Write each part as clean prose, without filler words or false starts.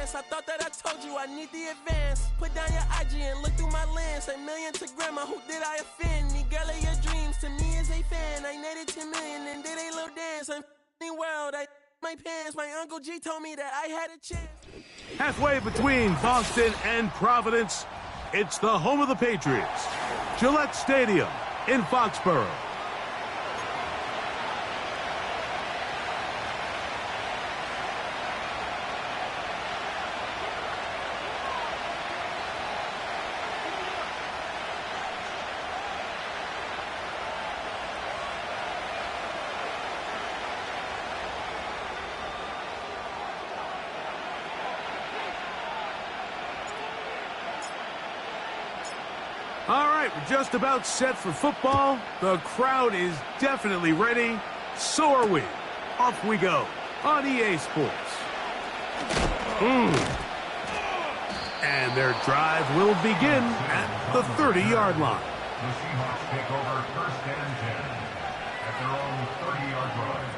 chance. I thought that I told you I need the advance. Put down your IG and look through my lens. A million to grandma, who did I offend? The girl of your dreams to me is a fan. I netted 10 million and did a little dance. I'm f***ing world, I my pants. My Uncle G told me that I had a chance. Halfway between Boston and Providence, it's the home of the Patriots, Gillette Stadium in Foxborough. All right, we're just about set for football. The crowd is definitely ready. So are we. Off we go on EA Sports. And their drive will begin at the 30-yard line. The Seahawks take over first and 10 at their own 30-yard line.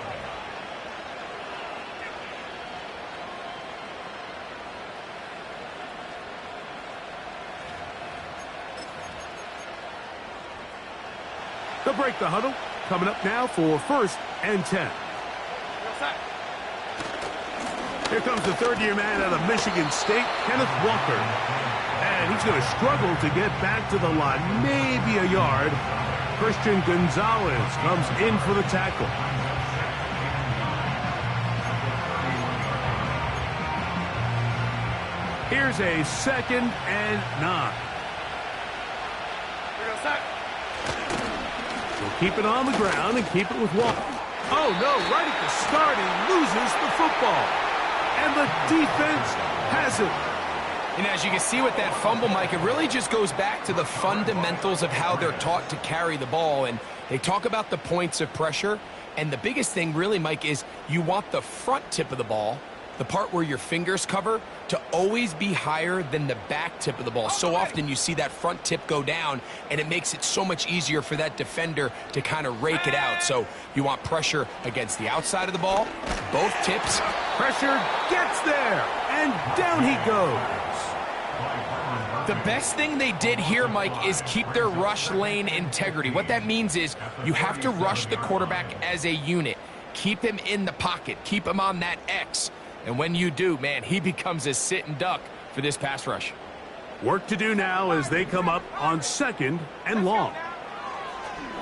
They'll break the huddle. Coming up now for first and 10. Here comes the third-year man out of Michigan State, Kenneth Walker. And he's going to struggle to get back to the line, maybe a yard. Christian Gonzalez comes in for the tackle. Here's a 2nd and 9. Keep it on the ground and keep it with Walker. Oh, no, right at the start, he loses the football. And the defense has it. And as you can see with that fumble, Mike, it really just goes back to the fundamentals of how they're taught to carry the ball. And they talk about the points of pressure. And the biggest thing really, Mike, is you want the front tip of the ball, the part where your fingers cover, to always be higher than the back tip of the ball. So often you see that front tip go down, and it makes it so much easier for that defender to kind of rake it out. So you want pressure against the outside of the ball, both tips. Pressure gets there, and down he goes. The best thing they did here, Mike, is keep their rush lane integrity. What that means is you have to rush the quarterback as a unit. Keep him in the pocket. Keep him on that X. And when you do, man, he becomes a sit and duck for this pass rush. Work to do now as they come up on 2nd and long.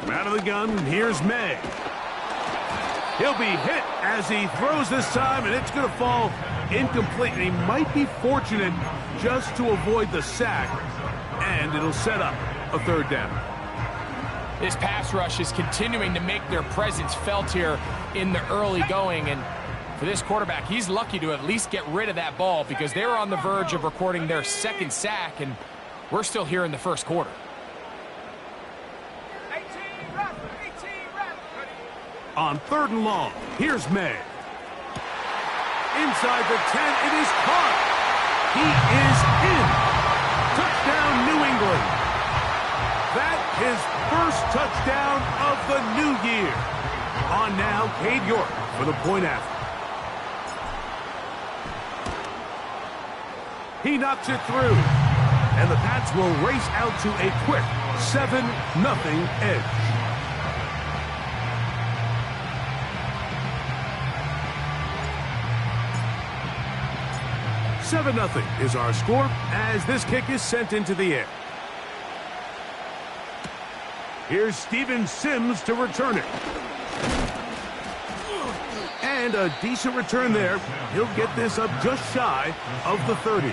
From out of the gun, here's May. He'll be hit as he throws this time, and it's going to fall incomplete. And he might be fortunate just to avoid the sack, and it'll set up a 3rd down. This pass rush is continuing to make their presence felt here in the early going, and for this quarterback, he's lucky to at least get rid of that ball because they were on the verge of recording their 2nd sack, and we're still here in the 1st quarter. 18 rep. On 3rd and long, here's May. Inside the 10, it is caught. He is in. Touchdown, New England. That his first touchdown of the new year. On now, Cade York for the point after. He knocks it through, and the Pats will race out to a quick 7-0 edge. $7-0 is our score as this kick is sent into the air. Here's Steven Sims to return it. And a decent return there. He'll get this up just shy of the 30.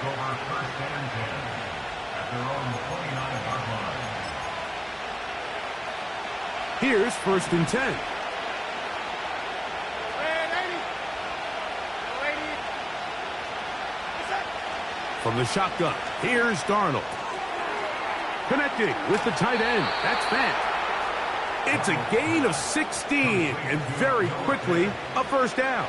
Here's 1st and 10. From the shotgun, here's Darnold. Connecting with the tight end. That's Fant. It's a gain of 16, and very quickly, a 1st down.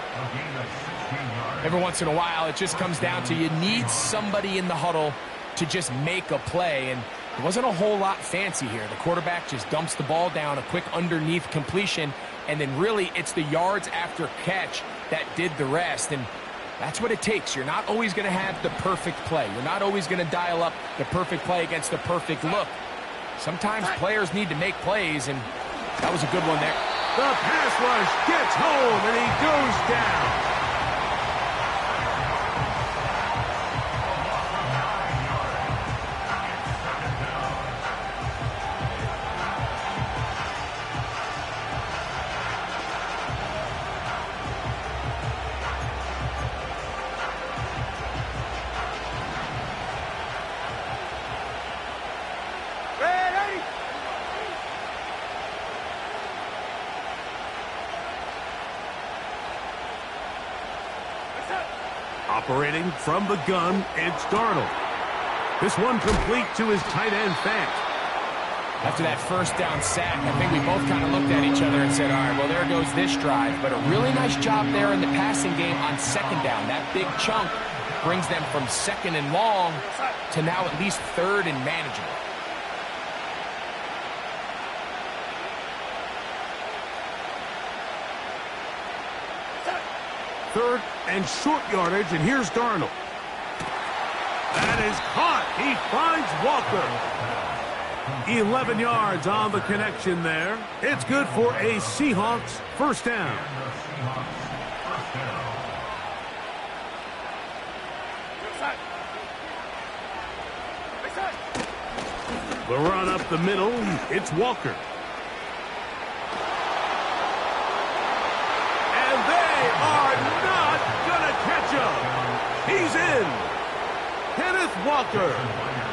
Every once in a while, it just comes down to you need somebody in the huddle to just make a play, and it wasn't a whole lot fancy here. The quarterback just dumps the ball down, a quick underneath completion, and then really it's the yards after catch that did the rest. And That's what it takes. You're not always going to have the perfect play. You're not always going to dial up the perfect play against the perfect look. Sometimes players need to make plays, and that was a good one there. The pass rush gets home, and he goes down. Operating from the gun, it's Darnold. This one complete to his tight end, Fant. After that first down sack, I think we both kind of looked at each other and said, all right, well, there goes this drive. But a really nice job there in the passing game on second down. That big chunk brings them from second and long to now at least third and manageable. Third and short yardage, and here's Darnold. That is caught. He finds Walker. 11 yards on the connection there. It's good for a Seahawks first down. The run up the middle, it's Walker. And they are not gonna catch him. He's in. Kenneth Walker.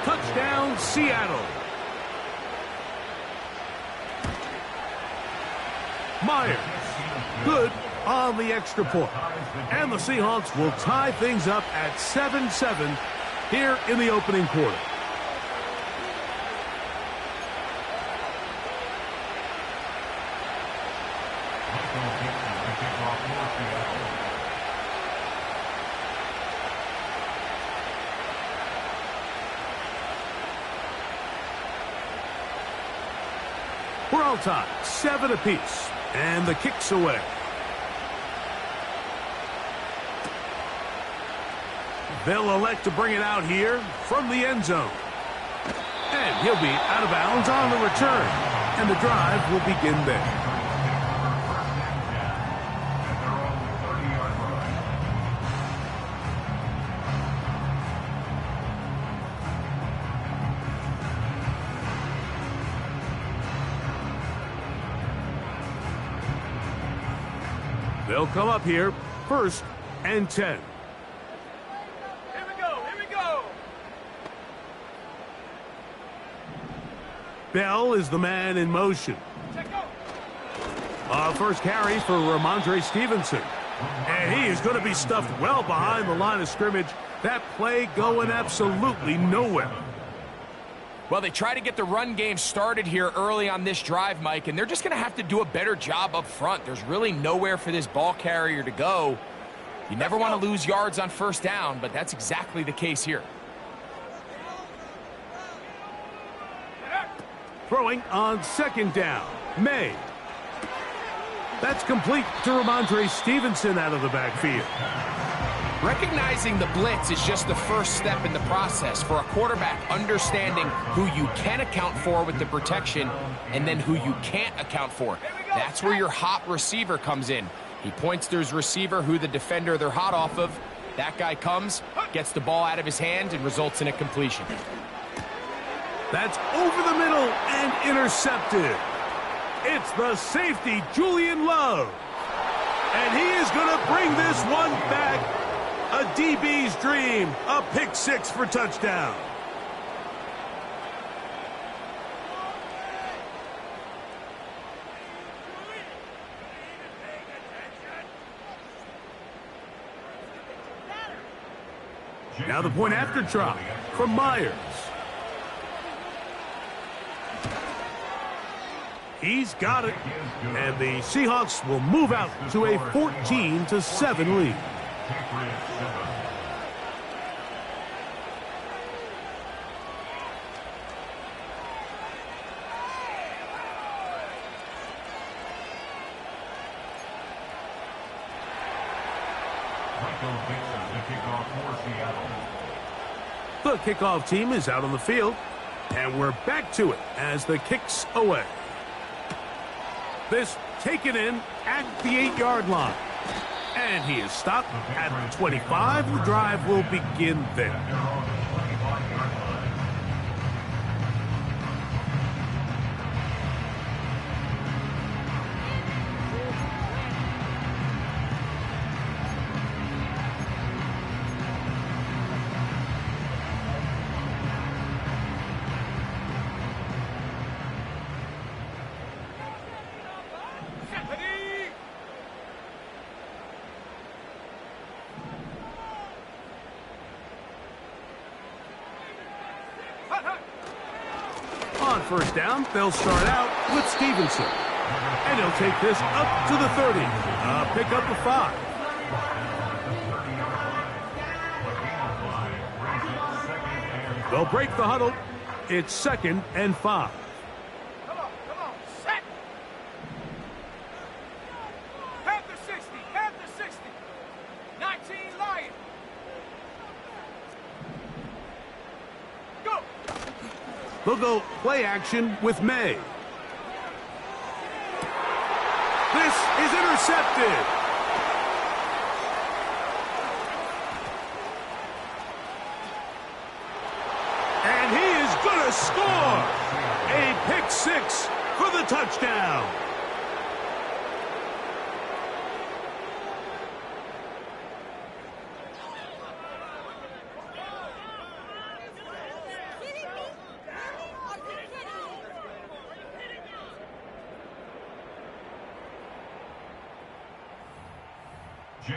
Touchdown, Seattle. Myers. Good on the extra point. And the Seahawks will tie things up at 7-7 here in the opening quarter. We're all tied, 7 apiece, and the kick's away. They'll elect to bring it out here from the end zone. And he'll be out of bounds on the return, and the drive will begin there. They'll come up here, 1st and 10. Here we go. Bell is the man in motion. First carry for Ramondre Stevenson. And he is going to be stuffed well behind the line of scrimmage. That play going absolutely nowhere. Well, they try to get the run game started here early on this drive, Mike, and they're just going to have to do a better job up front. There's really nowhere for this ball carrier to go. You never want to lose yards on first down, but that's exactly the case here. Throwing on 2nd down. May. That's complete to Ramondre Stevenson out of the backfield. Recognizing the blitz is just the first step in the process for a quarterback, understanding who you can account for with the protection and then who you can't account for. That's where your hot receiver comes in. He points to his receiver, who the defender they're hot off of. That guy comes, gets the ball out of his hand, and results in a completion. That's over the middle and intercepted. It's the safety, Julian Love. And he is going to bring this one back. A DB's dream, a pick 6 for touchdown. Now the point after try from Myers. He's got it. And the Seahawks will move out to a 14-7 lead. Michael Dixon. kickoff for Seattle. The kickoff team is out on the field, and we're back to it as the kick's away. This taken in at the 8-yard line. And he is stopped at the 25. The drive will begin there. On first down, they'll start out with Stevenson. And he'll take this up to the 30. Pick up a 5. They'll break the huddle. It's 2nd and 5. Come on, set. Have the 60. 19 Lion. Go. They'll go play action with May. This is intercepted. And he is going to score. A pick 6 for the touchdown.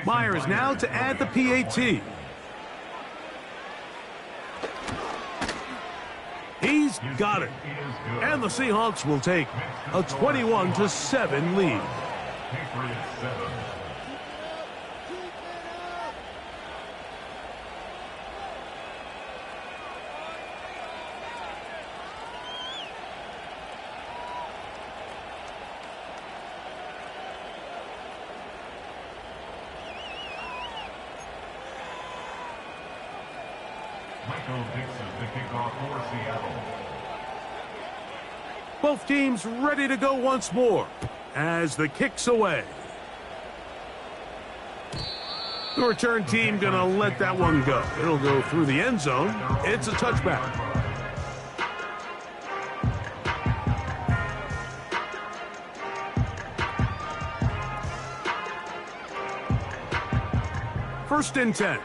Myers now to add the PAT. He's got it. And the Seahawks will take a 21-7 lead. Both teams ready to go once more as the kick's away. The return team gonna let that one go. It'll go through the end zone. It's a touchback. First and 10.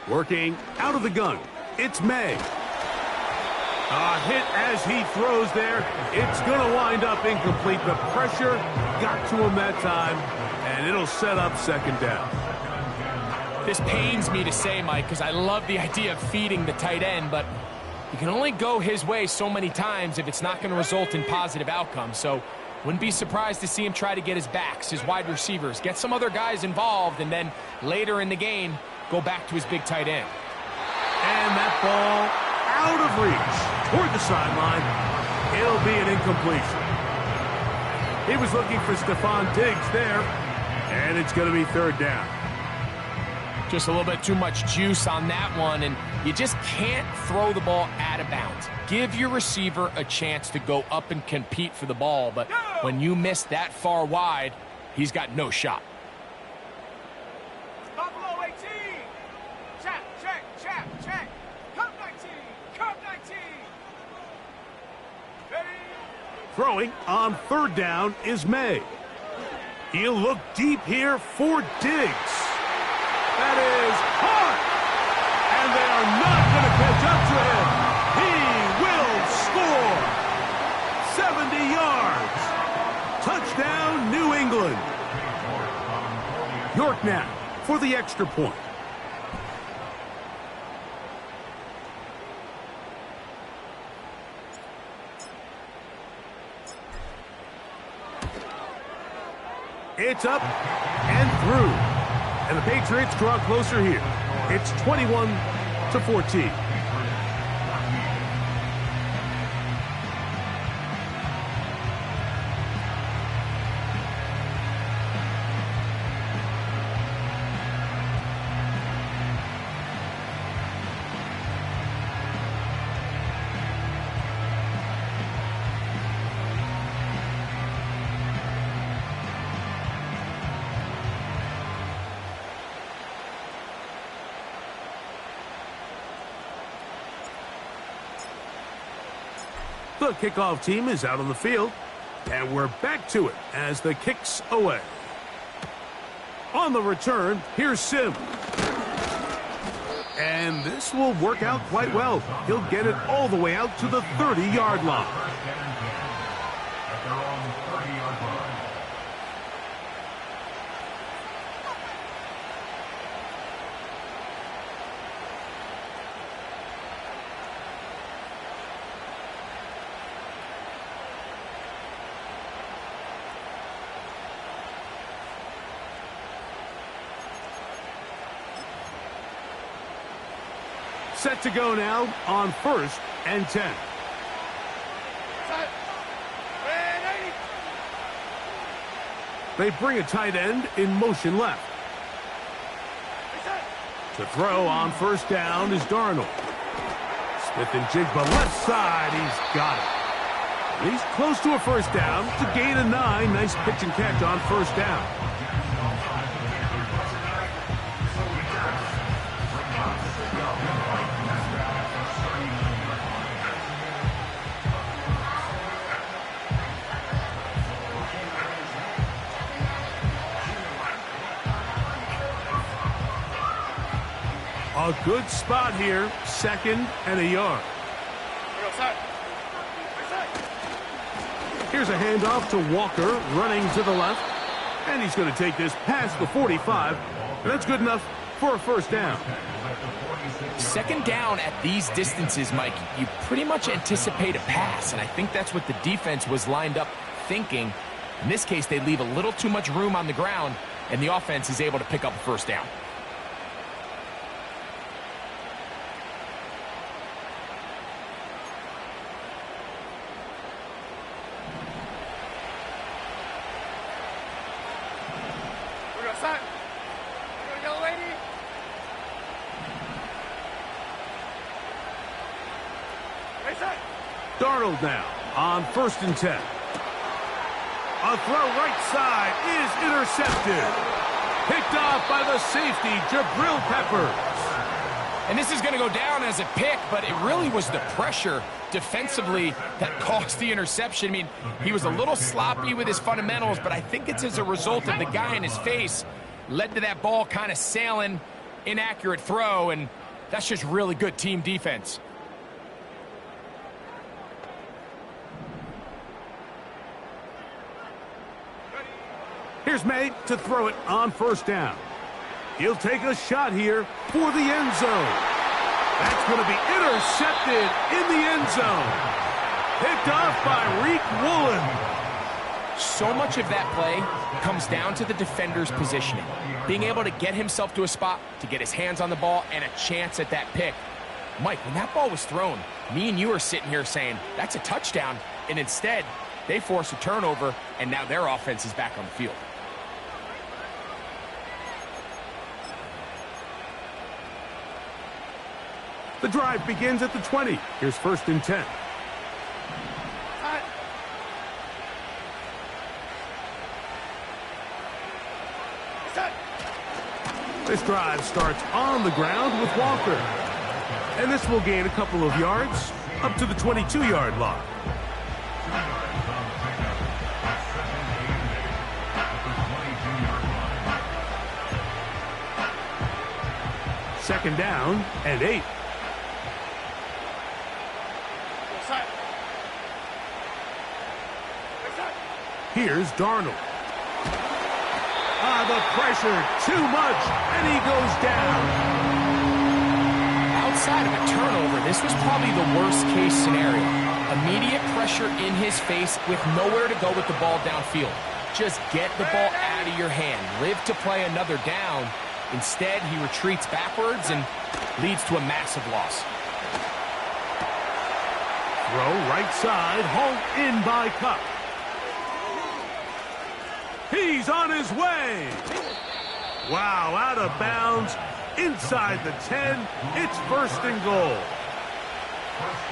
Working out of the gun. It's May. A hit as he throws there. It's going to wind up incomplete. The pressure got to him that time, and it'll set up 2nd down. This pains me to say, Mike, because I love the idea of feeding the tight end, but you can only go his way so many times if it's not going to result in positive outcomes. So wouldn't be surprised to see him try to get his backs, his wide receivers, get some other guys involved, and then later in the game, go back to his big tight end. And that ball out of reach toward the sideline. It'll be an incompletion. He was looking for Stephon Diggs there, and it's going to be 3rd down. Just a little bit too much juice on that one, and you just can't throw the ball out of bounds. Give your receiver a chance to go up and compete for the ball, but when you miss that far wide, he's got no shot. Throwing on 3rd down is May. He'll look deep here for Diggs. That is hard. And they are not going to catch up to him. He will score. 70 yards. Touchdown, New England. York now for the extra point. It's up and through. And the Patriots draw closer here. It's 21-14. The kickoff team is out on the field, and we're back to it as the kick's away. On the return, here's Sim. And this will work out quite well. He'll get it all the way out to the 30-yard line. At their own 30-yard line. Set to go now on 1st and 10. They bring a tight end in motion left. To throw on 1st down is Darnold. Smith and Jigba left side. He's got it. He's close to a 1st down. It's a gain of 9. Nice pitch and catch on 1st down. A good spot here, 2nd and a yard. Here's a handoff to Walker, running to the left. And he's going to take this past the 45. And that's good enough for a 1st down. 2nd down at these distances, Mike, you pretty much anticipate a pass. And I think that's what the defense was lined up thinking. In this case, they leave a little too much room on the ground, and the offense is able to pick up a 1st down. Darnold now on 1st and 10. A throw right side is intercepted. Picked off by the safety, Jabril Peppers. And this is going to go down as a pick, but it really was the pressure defensively that caused the interception. I mean, he was a little sloppy with his fundamentals, but I think it's as a result of the guy in his face led to that ball kind of sailing, inaccurate throw, and that's just really good team defense. Here's May to throw it on 1st down. He'll take a shot here for the end zone. That's going to be intercepted in the end zone. Picked off by Reek Woolen. So much of that play comes down to the defender's positioning. Being able to get himself to a spot, to get his hands on the ball, and a chance at that pick. Mike, when that ball was thrown, me and you are sitting here saying, that's a touchdown. And instead, they force a turnover, and now their offense is back on the field. The drive begins at the 20. Here's 1st and 10. This drive starts on the ground with Walker. And this will gain a couple of yards up to the 22-yard line. Second down and 8. Here's Darnold. The pressure, too much, and he goes down. Outside of a turnover, this was probably the worst-case scenario. Immediate pressure in his face with nowhere to go with the ball downfield. Just get the ball out of your hand. Live to play another down. Instead, he retreats backwards and leads to a massive loss. Throw right side, hauled in by Cup. He's on his way. Wow, out of bounds, inside the 10. It's 1st and goal.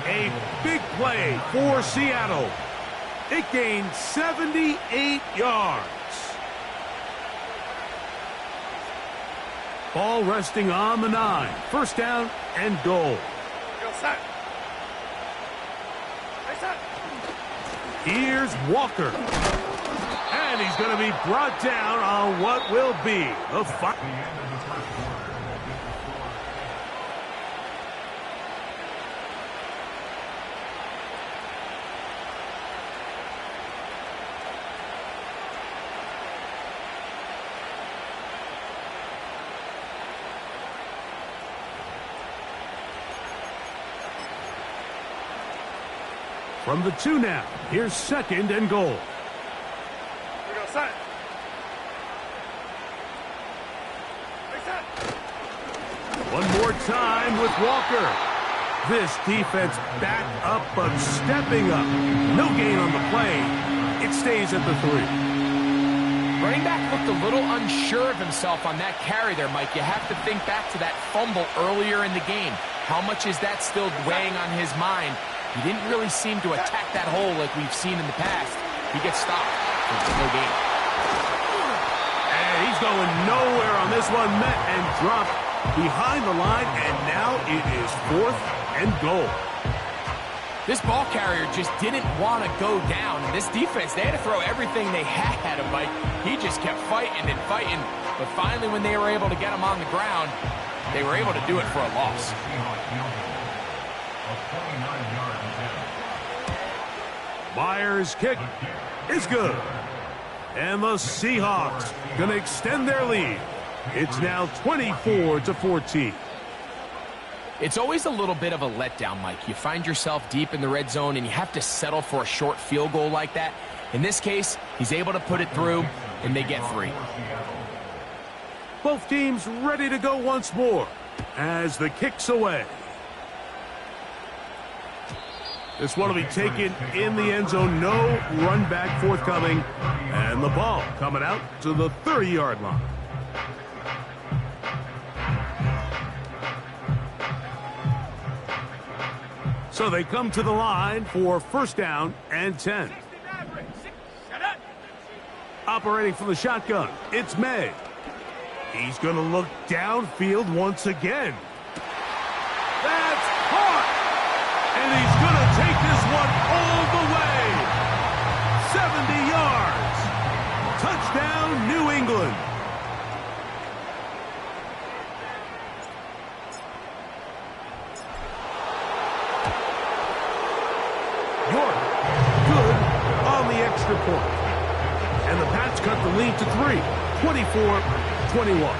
A big play for Seattle. It gained 78 yards. Ball resting on the 9. 1st down and goal. Here's Walker. And he's going to be brought down on what will be a fight. From the 2 now, here's 2nd and goal. Here we go, set. One more time with Walker. This defense back up but stepping up. No gain on the play. It stays at the 3. Running back looked a little unsure of himself on that carry there, Mike. You have to think back to that fumble earlier in the game. How much is that still weighing on his mind? He didn't really seem to attack that hole like we've seen in the past. He gets stopped. It's no gain. And he's going nowhere on this one. Met and dropped behind the line, and now it is 4th and goal. This ball carrier just didn't want to go down. And this defense, they had to throw everything they had at him, Mike. He just kept fighting and fighting. But finally, when they were able to get him on the ground, they were able to do it for a loss. Myers' kick is good. And the Seahawks going to extend their lead. It's now 24-14. It's always a little bit of a letdown, Mike. You find yourself deep in the red zone and you have to settle for a short field goal like that. In this case, he's able to put it through, and they get 3. Both teams ready to go once more as the kick's away. This one will be taken in the end zone. No run back forthcoming. And the ball coming out to the 30-yard line. So they come to the line for 1st down and 10. Operating from the shotgun, it's May. He's going to look downfield once again. That's caught! And he's going to take this one all the way. 70 yards. Touchdown, New England. York, good on the extra point. And the Pats cut the lead to 3, 24-21.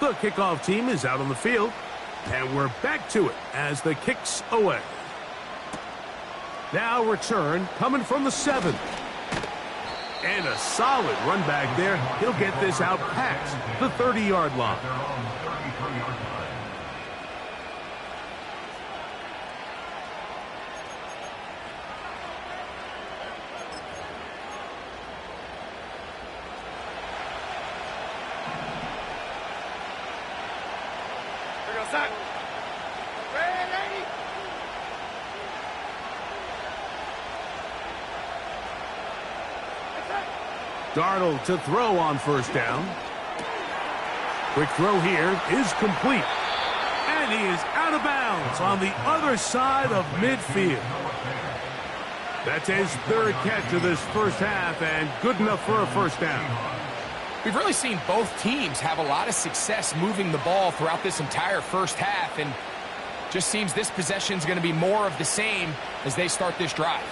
The kickoff team is out on the field, and we're back to it as the kick's away. Now return coming from the 7. And a solid run back there. He'll get this out past the 30-yard line. Darnold to throw on 1st down. Quick throw here is complete. And he is out of bounds on the other side of midfield. That's his 3rd catch of this first half, and good enough for a 1st down. We've really seen both teams have a lot of success moving the ball throughout this entire first half, and just seems this possession is going to be more of the same as they start this drive.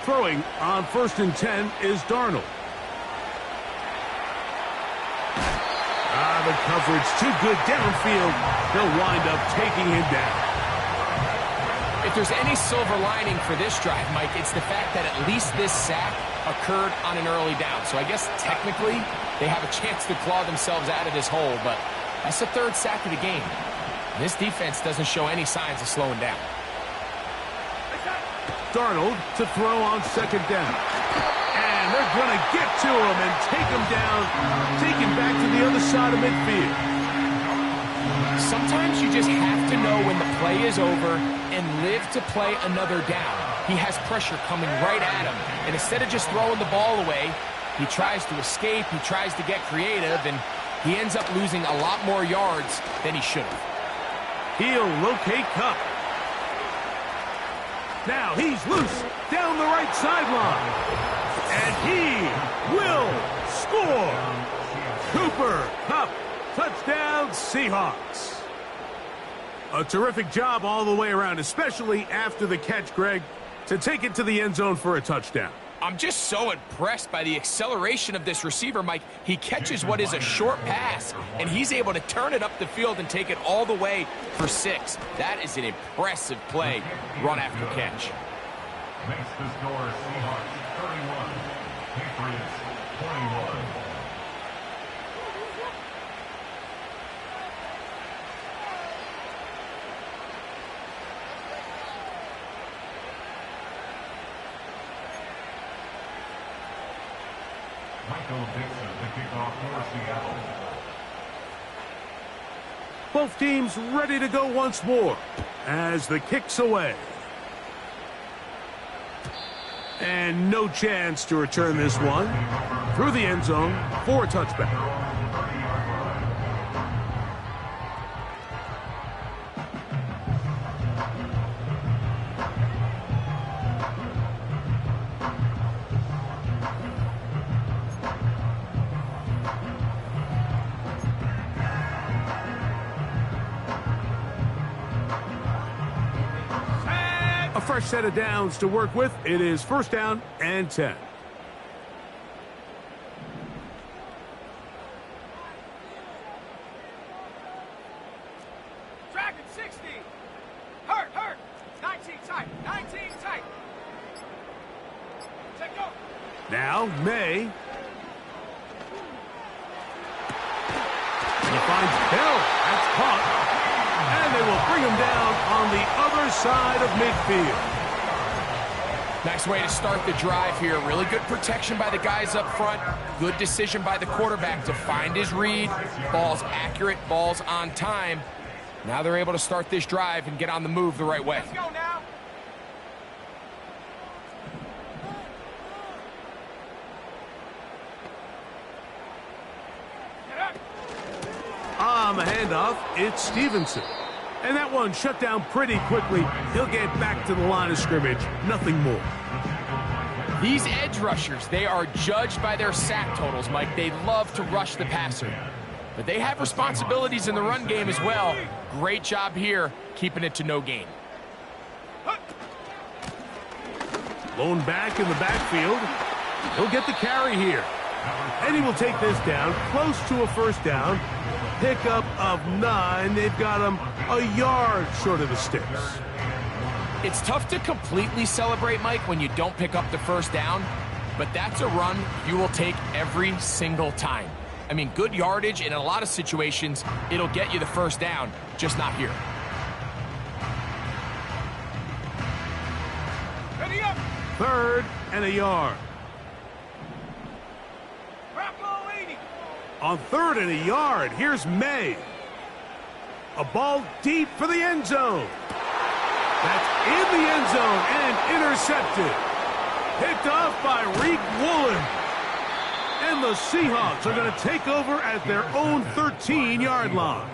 Throwing on 1st and 10 is Darnold. The coverage too good downfield. They'll wind up taking him down. If there's any silver lining for this drive, Mike, it's the fact that at least this sack occurred on an early down. So I guess technically they have a chance to claw themselves out of this hole, but that's the third sack of the game. This defense doesn't show any signs of slowing down. Darnold to throw on second down. And they're going to get to him and take him down, take him back to the other side of midfield. Sometimes you just have to know when the play is over and live to play another down. He has pressure coming right at him, and instead of just throwing the ball away, he tries to escape, he tries to get creative, and he ends up losing a lot more yards than he should have. He'll locate Cup. Now he's loose down the right sideline. And he will score. Cooper Kupp, touchdown Seahawks. A terrific job all the way around, especially after the catch, Greg, to take it to the end zone for a touchdown. I'm just so impressed by the acceleration of this receiver, Mike. He catches what is a short pass, and he's able to turn it up the field and take it all the way for 6. That is an impressive play, run after catch. Makes the score Seahawks 31, Patriots 21. Michael Dixon to kick off for Seattle. Both teams ready to go once more as the kick's away. And no chance to return this one through the end zone for a touchback. A fresh set of downs to work with. It is first down and 10. Dragon 60. Hurt. 19 tight. 19 tight. Check go. Now May. He finds Bell. That's caught. And they will bring him down on the other side of midfield. Nice way to start the drive here. Really good protection by the guys up front. Good decision by the quarterback to find his read. Ball's accurate, ball's on time. Now they're able to start this drive and get on the move the right way. Let's go now. On the handoff, it's Stevenson. And that one shut down pretty quickly. He'll get back to the line of scrimmage. Nothing more. These edge rushers, they are judged by their sack totals, Mike. They love to rush the passer. But they have responsibilities in the run game as well. Great job here, keeping it to no gain. Lone back in the backfield. He'll get the carry here. And he will take this down, close to a first down. Pickup of 9. They've got him a yard short of the sticks. It's tough to completely celebrate, Mike, when you don't pick up the first down, but that's a run you will take every single time. I mean, good yardage, and in a lot of situations, it'll get you the first down, just not here. Ready up. 3rd and a yard. Bravo 80. On 3rd and a yard, here's May. A ball deep for the end zone. That's in the end zone and intercepted. Picked off by Reek Woolen. And the Seahawks are going to take over at their own 13-yard line.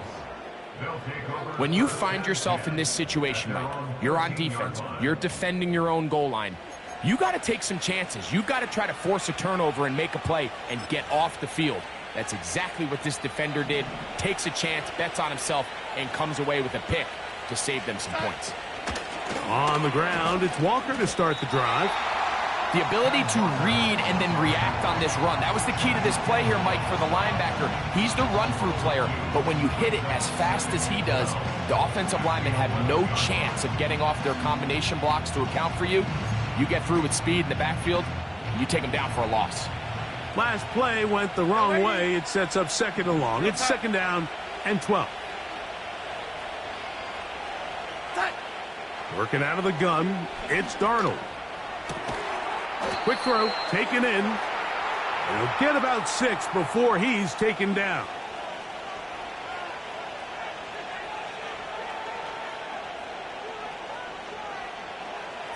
When you find yourself in this situation, Mike, you're on defense, you're defending your own goal line, you got to take some chances. You got to try to force a turnover and make a play and get off the field. That's exactly what this defender did. Takes a chance, bets on himself, and comes away with a pick to save them some points. On the ground, it's Walker to start the drive. The ability to read and then react on this run. That was the key to this play here, Mike, for the linebacker. He's the run-through player, but when you hit it as fast as he does, the offensive linemen have no chance of getting off their combination blocks to account for you. You get through with speed in the backfield, and you take them down for a loss. Last play went the wrong way. It sets up second and long. It's second down and 12. Working out of the gun, it's Darnold. Quick throw, taken in. He'll get about 6 before he's taken down.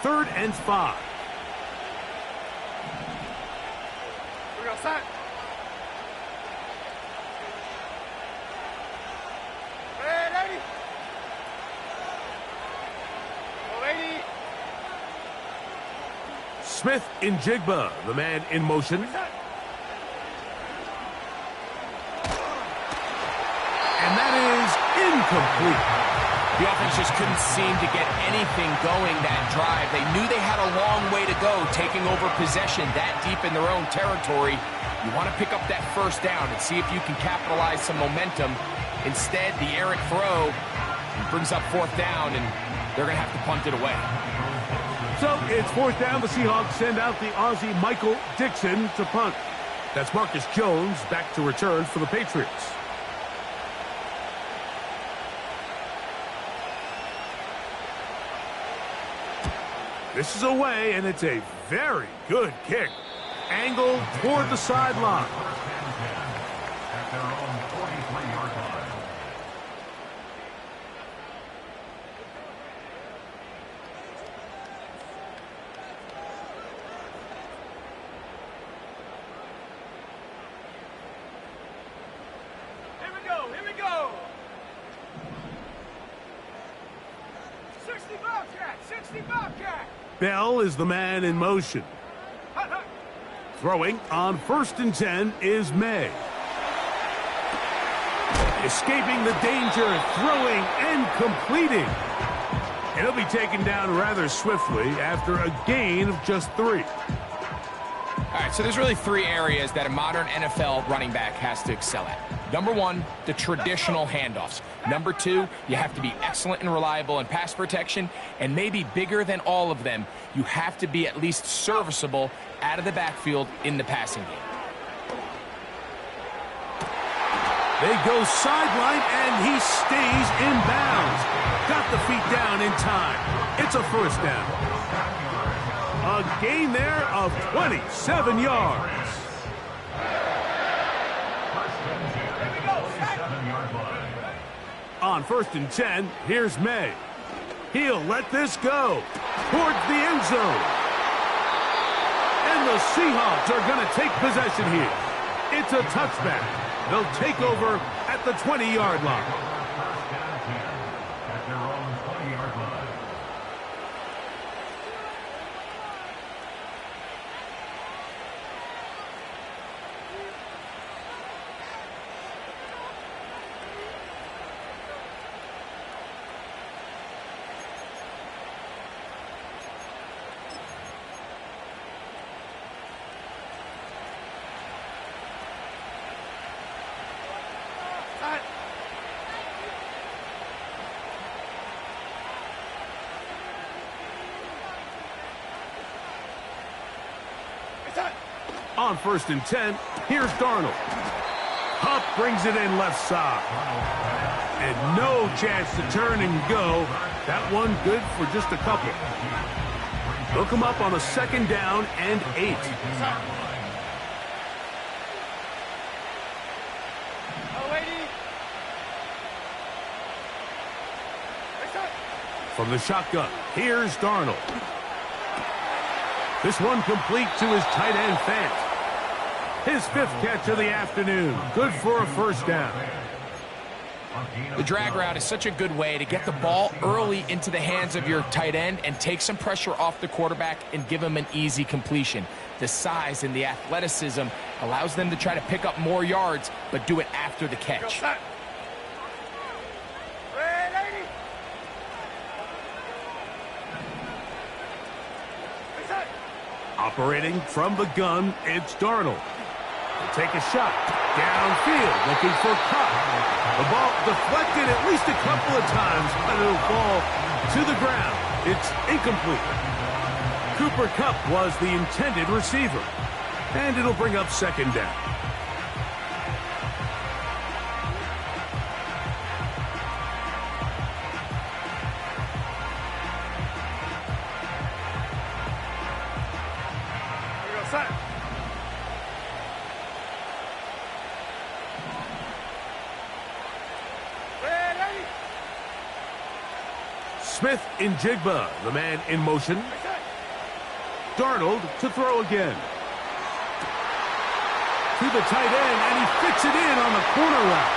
Third and 5. We go set. Ready. Ready. Smith in Jigba, the man in motion. And that is incomplete. The offense just couldn't seem to get anything going that drive. They knew they had a long way to go, taking over possession that deep in their own territory. You want to pick up that first down and see if you can capitalize some momentum. Instead, the errant throw brings up fourth down, and they're going to have to punt it away. So it's fourth down. The Seahawks send out the Aussie Michael Dixon to punt. That's Marcus Jones back to return for the Patriots. This is away, and it's a very good kick. Angled toward the sideline. At their own 43-yard line. Here we go. Here we go. 60 Bobcat. 60 Bobcat. Bell is the man in motion. Hut, hut. Throwing on first and 10 is May. Escaping the danger, throwing and completing. And he'll be taken down rather swiftly after a gain of just 3. All right, so there's really 3 areas that a modern NFL running back has to excel at. Number 1, the traditional handoffs. Number 2, you have to be excellent and reliable in pass protection. And maybe bigger than all of them, you have to be at least serviceable out of the backfield in the passing game. They go sideline, and he stays in bounds. Got the feet down in time. It's a first down. A gain there of 27 yards. On first and 10, here's May. He'll let this go towards the end zone. And the Seahawks are going to take possession here. It's a touchback. They'll take over at the 20-yard line. At their own 20-yard line. Hut. It's hut. On first and 10, here's Darnold. Hupp brings it in left side. And no chance to turn and go. That one good for just a couple. They'll come up on a second down and 8. Oh, lady. It's hut. From the shotgun, here's Darnold. This one complete to his tight end Fant. His 5th catch of the afternoon. Good for a first down. The drag route is such a good way to get the ball early into the hands of your tight end and take some pressure off the quarterback and give him an easy completion. The size and the athleticism allows them to try to pick up more yards, but do it after the Go catch. set. Ready. It's hut. Operating from the gun, it's Darnold. He'll take a shot. Downfield, looking for Cup. The ball deflected at least a couple of times, but it'll fall to the ground. It's incomplete. Cooper Kupp was the intended receiver. And it'll bring up second down. Smith in Jigba, the man in motion. Darnold to throw again. To the tight end, and he fits it in on the corner route.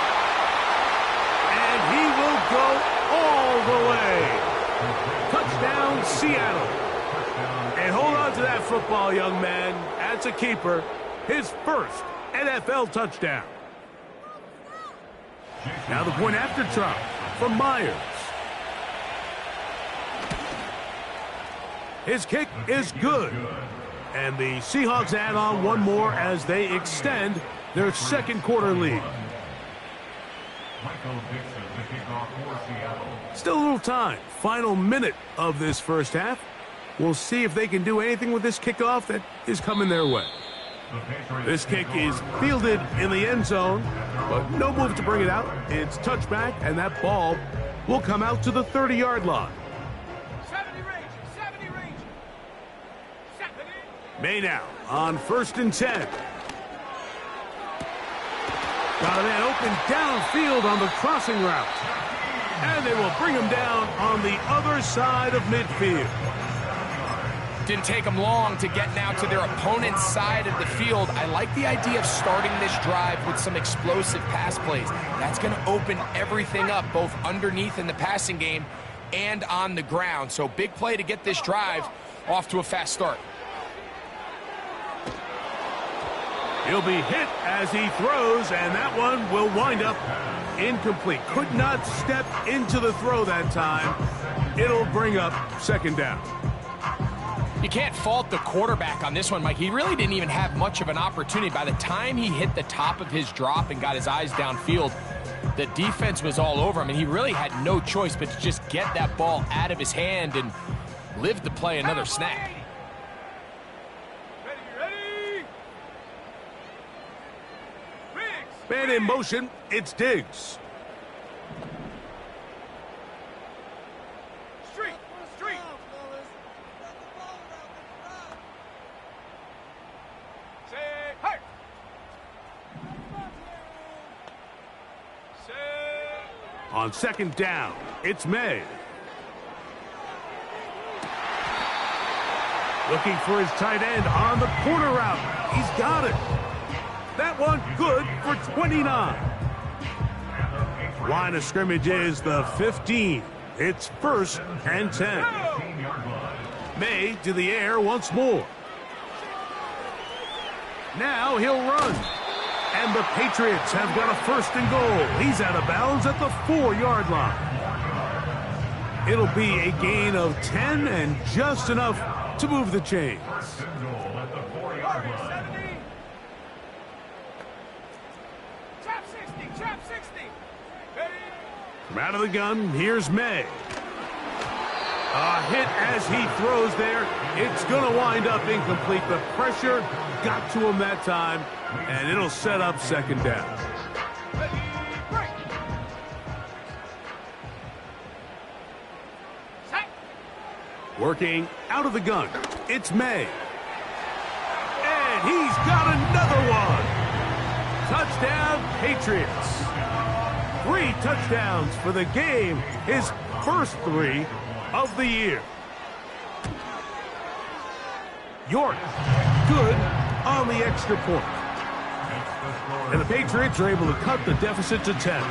And he will go all the way. Touchdown, Seattle. And hold on to that football, young man. That's a keeper. His first NFL touchdown. Now the point after try from Myers. His kick is good. And the Seahawks add on one more as they extend their second quarter lead. Still a little time. Final minute of this first half. We'll see if they can do anything with this kickoff that is coming their way. This kick is fielded in the end zone, but no move to bring it out. It's touchback, and that ball will come out to the 30-yard line. May now on 1st and 10. Got a man open downfield on the crossing route. And they will bring him down on the other side of midfield. Didn't take them long to get now to their opponent's side of the field. I like the idea of starting this drive with some explosive pass plays. That's going to open everything up, both underneath in the passing game and on the ground. So big play to get this drive off to a fast start. He'll be hit as he throws, and that one will wind up incomplete. Could not step into the throw that time. It'll bring up second down. You can't fault the quarterback on this one, Mike. He really didn't even have much of an opportunity. By the time he hit the top of his drop and got his eyes downfield, the defense was all over him, and he really had no choice but to just get that ball out of his hand and live to play another snap. Man in motion, it's Diggs. Street. Say, hey. Say. On second down, it's May. Looking for his tight end on the corner route. He's got it. That one good for 29. Line of scrimmage is the 15. It's 1st and 10. May to the air once more. Now he'll run. And the Patriots have got a 1st and goal. He's out of bounds at the 4-yard line. It'll be a gain of 10 and just enough to move the chains. From out of the gun, here's May. A hit as he throws there. It's going to wind up incomplete. The pressure got to him that time, and it'll set up second down. Working out of the gun, it's May. And he's got another one. Touchdown, Patriots. 3 touchdowns for the game, his first 3 of the year. York, good on the extra point. And the Patriots are able to cut the deficit to 10.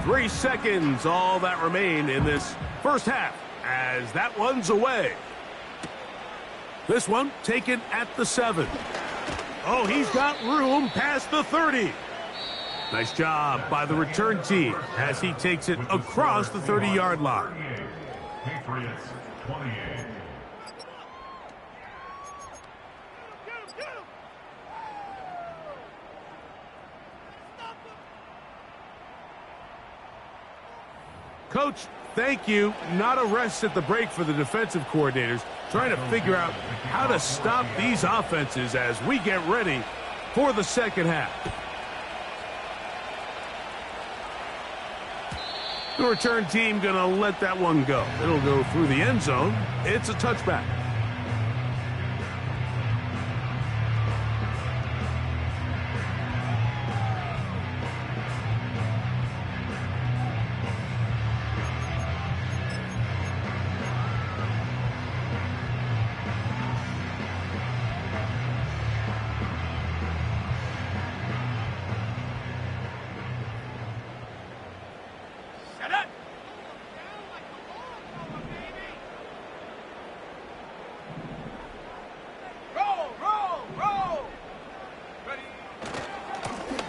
Three seconds, all that remain in this first half, as that one's away. This one taken at the 7. Oh, he's got room past the 30. Nice job by the return team as he takes it across the 30-yard line. Patriots 28. Coach, thank you. Not a rest at the break for the defensive coordinators, trying to figure out how to stop these offenses as we get ready for the second half. The return team going to let that one go. It'll go through the end zone. It's a touchback.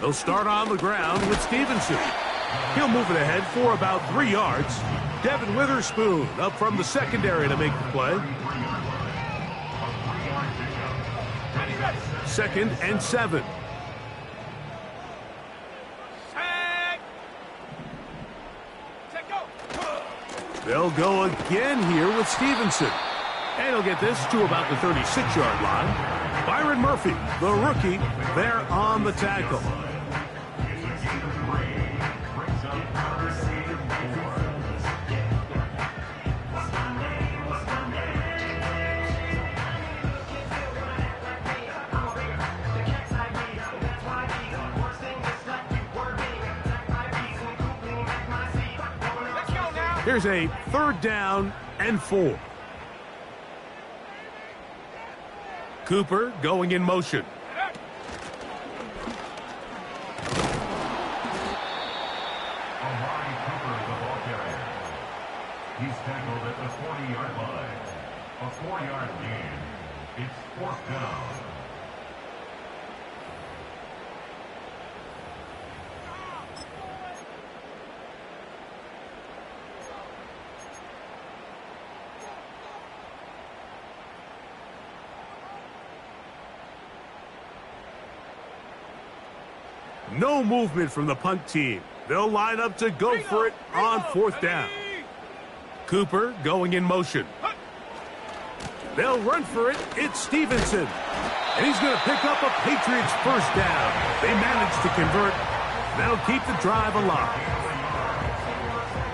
They'll start on the ground with Stevenson. He'll move it ahead for about 3 yards. Devin Witherspoon up from the secondary to make the play. 2nd and 7. They'll go again here with Stevenson. And he'll get this to about the 36-yard line. Byron Murphy, the rookie, there on the tackle. Here's a 3rd down and 4. Cooper going in motion. He's tackled at the 40-yard line. A 4-yard gain. It's 4th down. No movement from the punt team. They'll line up to go for it on 4th down. Cooper going in motion. They'll run for it. It's Stevenson. And he's going to pick up a Patriots 1st down. They managed to convert. That'll keep the drive alive.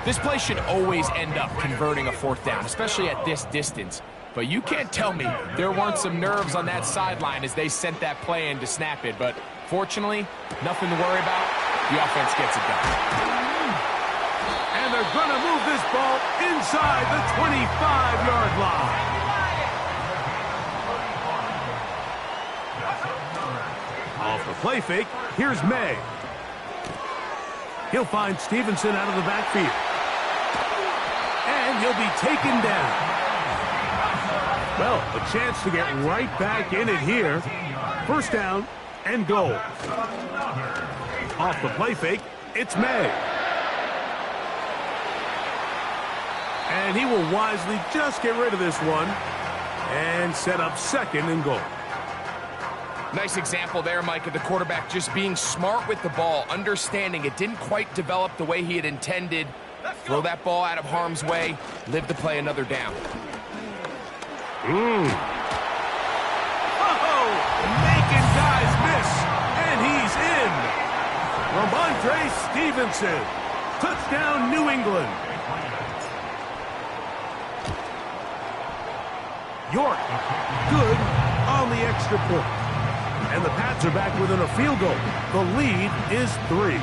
This play should always end up converting a 4th down, especially at this distance. But you can't tell me there weren't some nerves on that sideline as they sent that play in to snap it. But fortunately, nothing to worry about. The offense gets it done. And they're going to move this ball inside the 25-yard line. Off the play fake, here's May. He'll find Stevenson out of the backfield. And he'll be taken down. Well, a chance to get right back in it here. 1st down and goal. Off the play fake, it's May. And he will wisely just get rid of this one and set up 2nd and goal. Nice example there, Mike, of the quarterback just being smart with the ball, understanding it didn't quite develop the way he had intended. Throw that ball out of harm's way, live to play another down. Oh, making guys miss, and he's in. Ramondre Stevenson, touchdown New England. York, good on the extra point. And the Pats are back within a field goal. The lead is 3.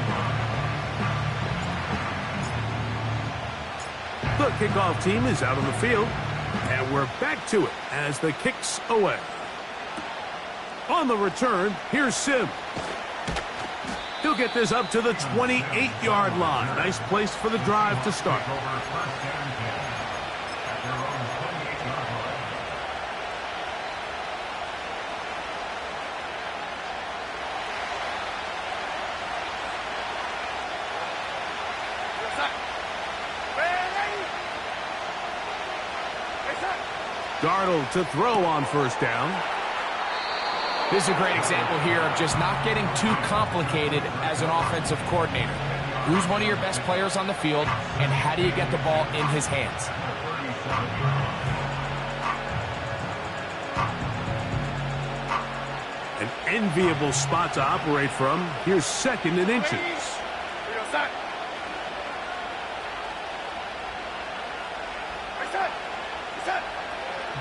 The kickoff team is out on the field. And we're back to it as the kick's away. On the return, here's Sim. He'll get this up to the 28-yard line. Nice place for the drive to start. Darnold to throw on 1st down. This is a great example here of just not getting too complicated as an offensive coordinator. who's one of your best players on the field, and how do you get the ball in his hands. An enviable spot to operate from. Here's 2nd and inches.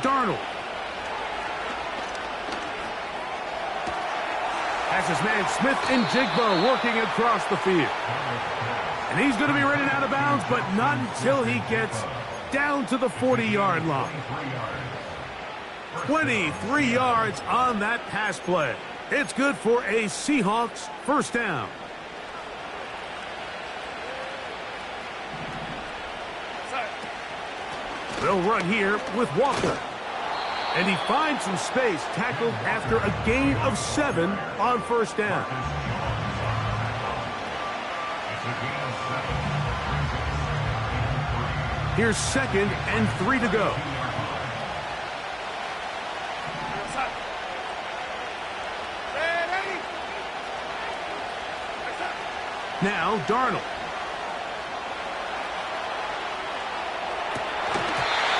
Darnold has his man Smith and Jigba working across the field. And he's going to be running out of bounds, but not until he gets down to the 40-yard line. 23 yards on that pass play. It's good for a Seahawks first down. They'll run here with Walker. And he finds some space, tackled after a gain of 7 on first down. Here's 2nd and 3 to go. Now Darnold.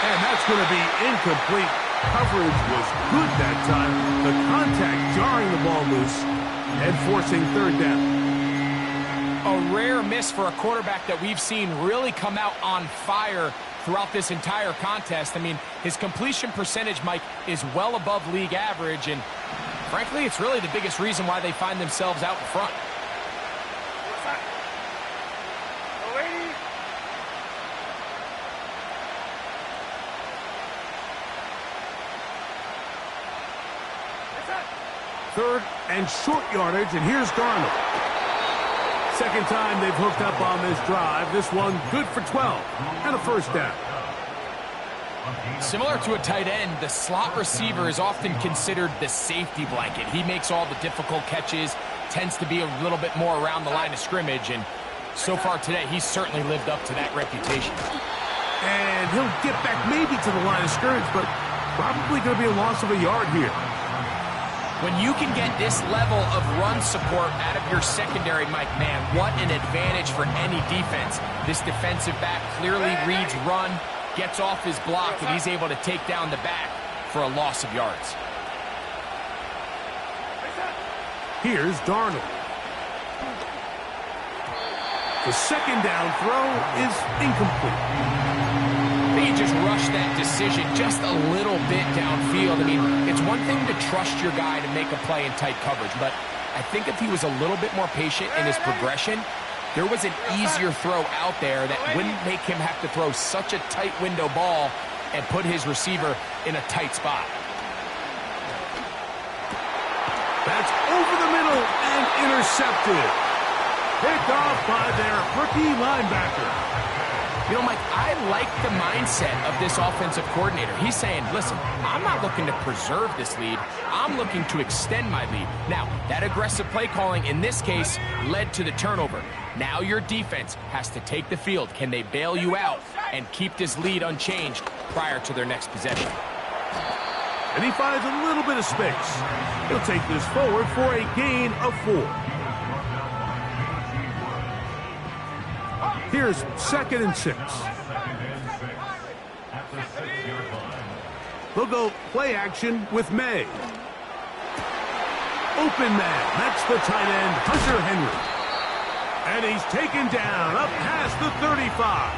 And that's going to be incomplete. Coverage was good that time. The contact jarring the ball loose and forcing 3rd down. A rare miss for a quarterback that we've seen really come out on fire throughout this entire contest. I mean, his completion percentage, Mike, is well above league average, and frankly, it's really the biggest reason why they find themselves out in front. Third and short yardage, and here's Darnold. 2nd time they've hooked up on this drive. This one good for 12 and a first down. Similar to a tight end, the slot receiver is often considered the safety blanket. He makes all the difficult catches, tends to be a little bit more around the line of scrimmage, and so far today, he's certainly lived up to that reputation. And he'll get back maybe to the line of scrimmage, but probably going to be a loss of a yard here. When you can get this level of run support out of your secondary, Mike, man, what an advantage for any defense. This defensive back clearly reads run, gets off his block, and he's able to take down the back for a loss of yards. Here's Darnold. The 2nd down throw is incomplete. He just rushed that decision just a little bit downfield. I mean, it's one thing to trust your guy to make a play in tight coverage, but I think if he was a little bit more patient in his progression, there was an easier throw out there that wouldn't make him have to throw such a tight window ball and put his receiver in a tight spot. That's over the middle and intercepted. Picked off by their rookie linebacker. You know, Mike, I like the mindset of this offensive coordinator. He's saying, listen, I'm not looking to preserve this lead. I'm looking to extend my lead. Now, that aggressive play calling in this case led to the turnover. Now your defense has to take the field. Can they bail you out and keep this lead unchanged prior to their next possession? And he finds a little bit of space. He'll take this forward for a gain of 4. Here's 2nd and 6. They'll go play action with May. Open man. That's the tight end, Hunter Henry. And he's taken down up past the 35.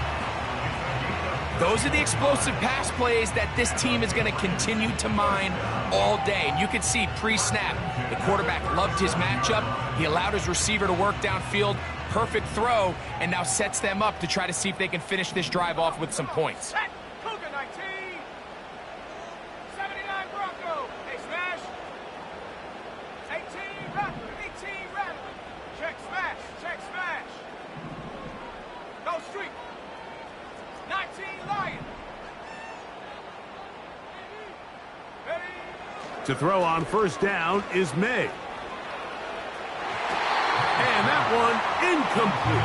Those are the explosive pass plays that this team is going to continue to mine all day. And you can see pre-snap, the quarterback loved his matchup. He allowed his receiver to work downfield. Perfect throw, and now sets them up to try to see if they can finish this drive off with some points. Cougar 19. 79 Bronco. Hey, smash. 18 Rattler. 18 Rattler. Check smash. Check smash. Go street. 19 Lion. Ready. To throw on first down is May. And that one incomplete.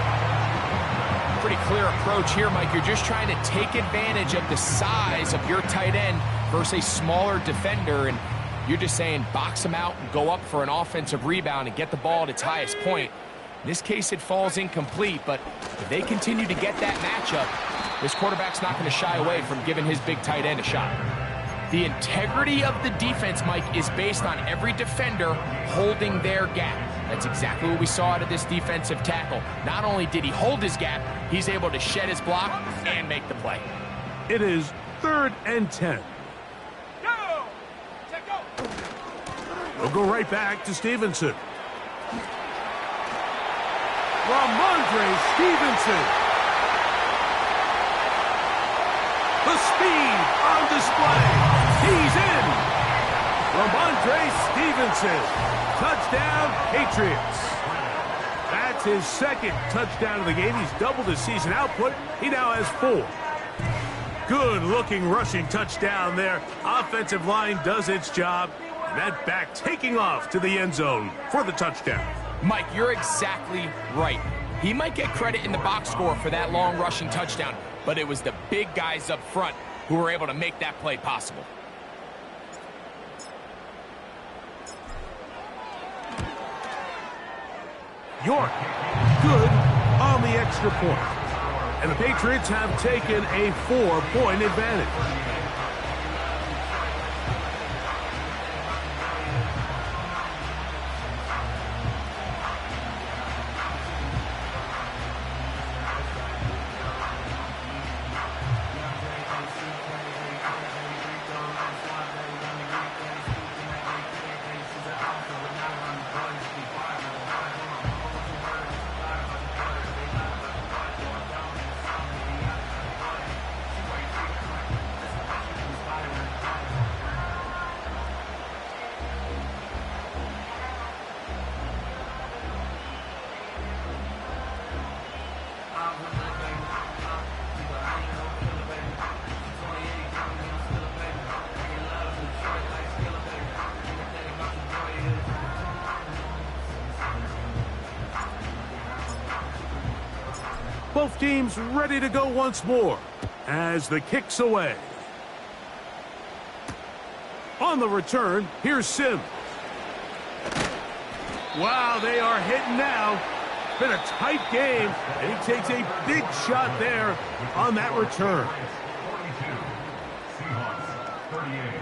Pretty clear approach here, Mike. You're just trying to take advantage of the size of your tight end versus a smaller defender, and you're just saying box him out and go up for an offensive rebound and get the ball at its highest point. In this case, it falls incomplete, but if they continue to get that matchup, this quarterback's not going to shy away from giving his big tight end a shot. The integrity of the defense, Mike, is based on every defender holding their gap. That's exactly what we saw out of this defensive tackle. Not only did he hold his gap, he's able to shed his block and make the play. It is 3rd and 10. Go! Check go! We'll go right back to Stevenson. Ramondre Stevenson. The speed on display. He's in. Ramondre Stevenson. Touchdown, Patriots. That's his 2nd touchdown of the game. He's doubled his season output. He now has 4. Good-looking rushing touchdown there. Offensive line does its job. And that back taking off to the end zone for the touchdown. Mike, you're exactly right. He might get credit in the box score for that long rushing touchdown, but it was the big guys up front who were able to make that play possible. York, good on the extra point. And the Patriots have taken a 4-point advantage. Both teams ready to go once more as the kick's away. On the return, here's Sim. Wow, they are hitting now. Been a tight game, and he takes a big shot there on that return. 42. Seahawks 38.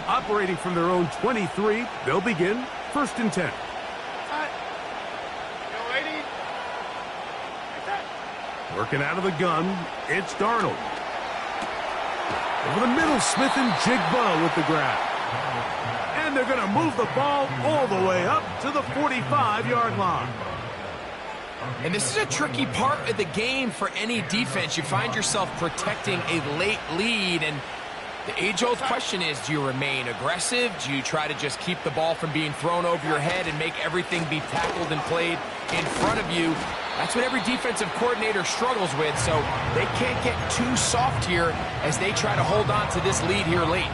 Operating from their own 23, they'll begin 1st and 10. Working out of the gun, it's Darnold. Over the middle, Smith and Jigba with the grab. And they're going to move the ball all the way up to the 45-yard line. And this is a tricky part of the game for any defense. You find yourself protecting a late lead, and the age-old question is, do you remain aggressive? Do you try to just keep the ball from being thrown over your head and make everything be tackled and played in front of you? That's what every defensive coordinator struggles with, so they can't get too soft here as they try to hold on to this lead here late.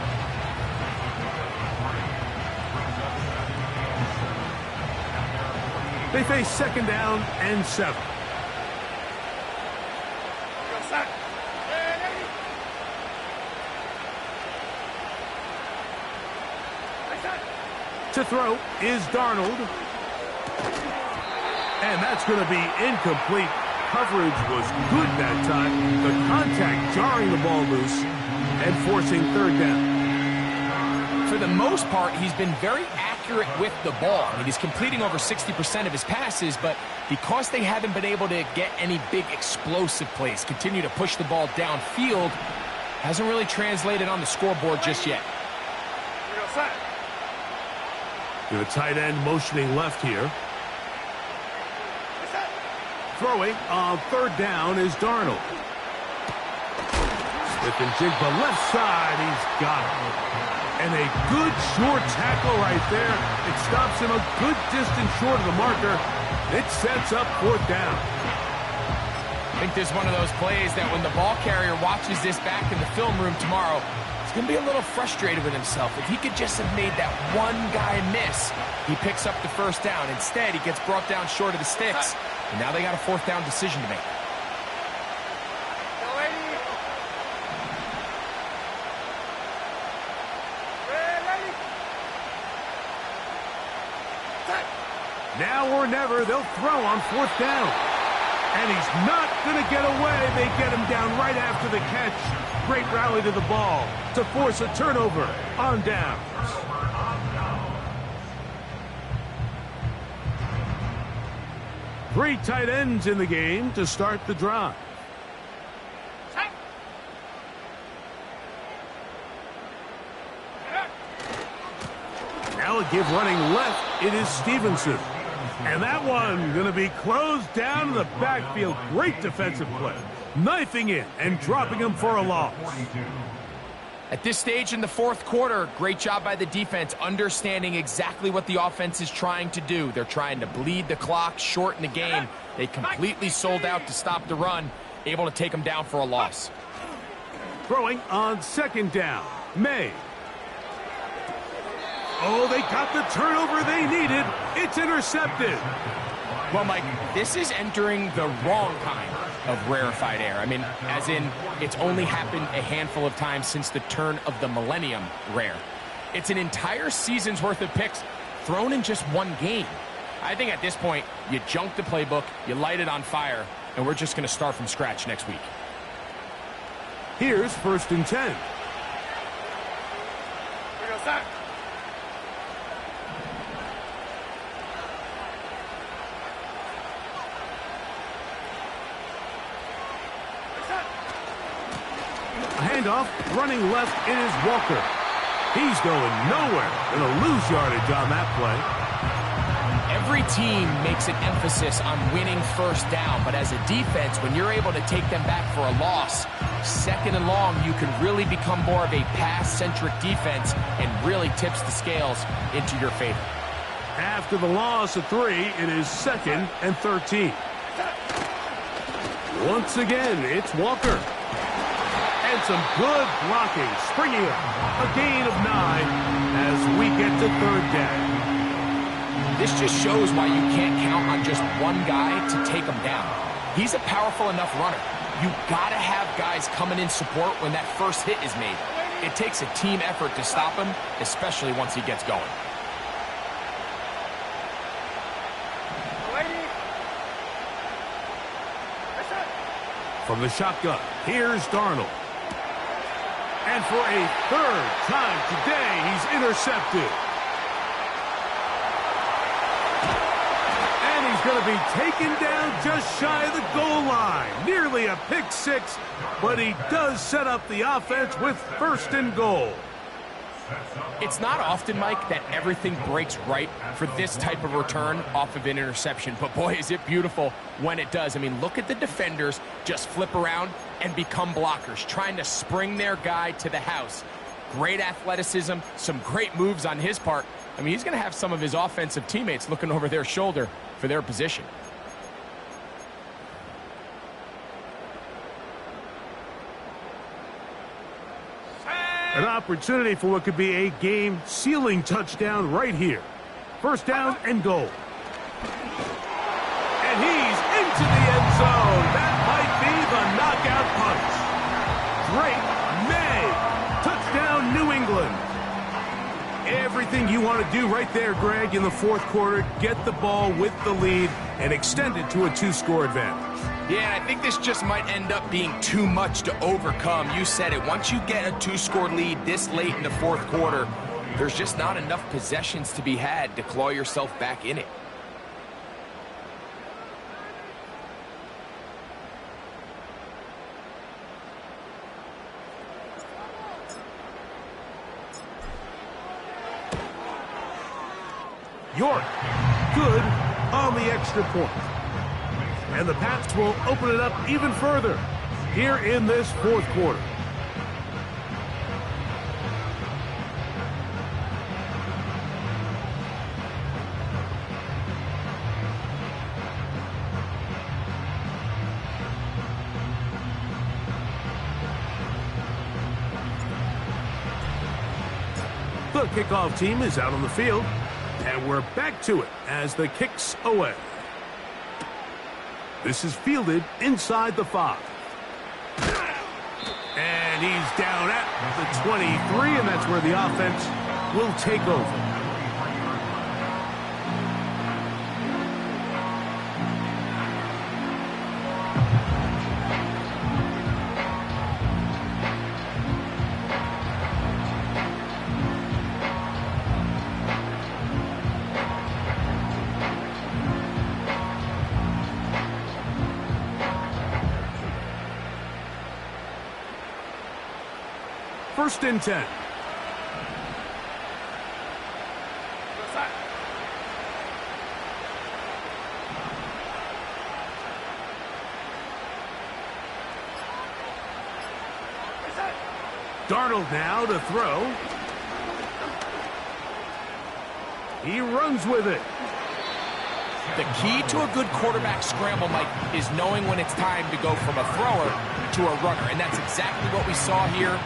They face 2nd down and 7. To throw is Darnold. And that's going to be incomplete. Coverage was good that time. The contact jarring the ball loose and forcing 3rd down. For the most part, he's been very accurate with the ball. I mean, he's completing over 60% of his passes, but because they haven't been able to get any big explosive plays, continue to push the ball downfield, hasn't really translated on the scoreboard just yet. The tight end motioning left here. Throwing on 3rd down is Darnold. Smith and Jigba left side. He's got it. And a good short tackle right there. It stops him a good distance short of the marker. It sets up 4th down. I think this is one of those plays that when the ball carrier watches this back in the film room tomorrow, he's going to be a little frustrated with himself. If he could just have made that one guy miss, he picks up the 1st down. Instead, he gets brought down short of the sticks, and now they got a 4th down decision to make. Now or never, they'll throw on 4th down. And he's not going to get away. They get him down right after the catch. Great rally to the ball to force a turnover on downs. Three tight ends in the game to start the drive. Now a give running left. It is Stevenson. And that one going to be closed down in the backfield. Great defensive play. Knifing in and dropping him for a loss. At this stage in the 4th quarter, great job by the defense, understanding exactly what the offense is trying to do. They're trying to bleed the clock, shorten the game. They completely sold out to stop the run, able to take them down for a loss. Throwing on 2nd down, May. Oh, they got the turnover they needed. It's intercepted. Well, Mike, this is entering the wrong kind of rarefied air. I mean, as in, it's only happened a handful of times since the turn of the millennium rare. It's an entire season's worth of picks thrown in just one game. I think at this point, you junk the playbook, you light it on fire, and we're just going to start from scratch next week. Here's 1st and 10. Here we go, sir. Handoff, running left, it is Walker. He's going nowhere. Going to lose yardage on that play. Every team makes an emphasis on winning 1st down, but as a defense, when you're able to take them back for a loss, 2nd and long, you can really become more of a pass-centric defense and really tips the scales into your favor. After the loss of 3, it is 2nd and 13. Once again, it's Walker. And some good blocking, springing up. A gain of 9 as we get to 3rd down. This just shows why you can't count on just one guy to take him down. He's a powerful enough runner. You gotta have guys coming in support when that first hit is made. It takes a team effort to stop him, especially once he gets going. From the shotgun, here's Darnold. And for a 3rd time today, he's intercepted. And he's going to be taken down just shy of the goal line. Nearly a pick 6, but he does set up the offense with 1st and goal. It's not often, Mike, that everything breaks right for this type of return off of an interception. But boy, is it beautiful when it does. I mean, look at the defenders just flip around and become blockers, trying to spring their guy to the house. Great athleticism, some great moves on his part. I mean, he's going to have some of his offensive teammates looking over their shoulder for their position. An opportunity for what could be a game-sealing touchdown right here. 1st down and goal. And he's into the end zone. That might be the knockout punch. Drake May. Touchdown, New England. Everything you want to do right there, Greg, in the 4th quarter. Get the ball with the lead and extend it to a 2-score advantage. Yeah, and I think this just might end up being too much to overcome. You said it. Once you get a 2-score lead this late in the 4th quarter, there's just not enough possessions to be had to claw yourself back in it. York, good on the extra point. And the Pats will open it up even further here in this 4th quarter. The kickoff team is out on the field, and we're back to it as the kick's away. This is fielded inside the 5. And he's down at the 23, and that's where the offense will take over. First and 10. Darnold now to throw. He runs with it. The key to a good quarterback scramble, Mike, is knowing when it's time to go from a thrower to a runner, and that's exactly what we saw here.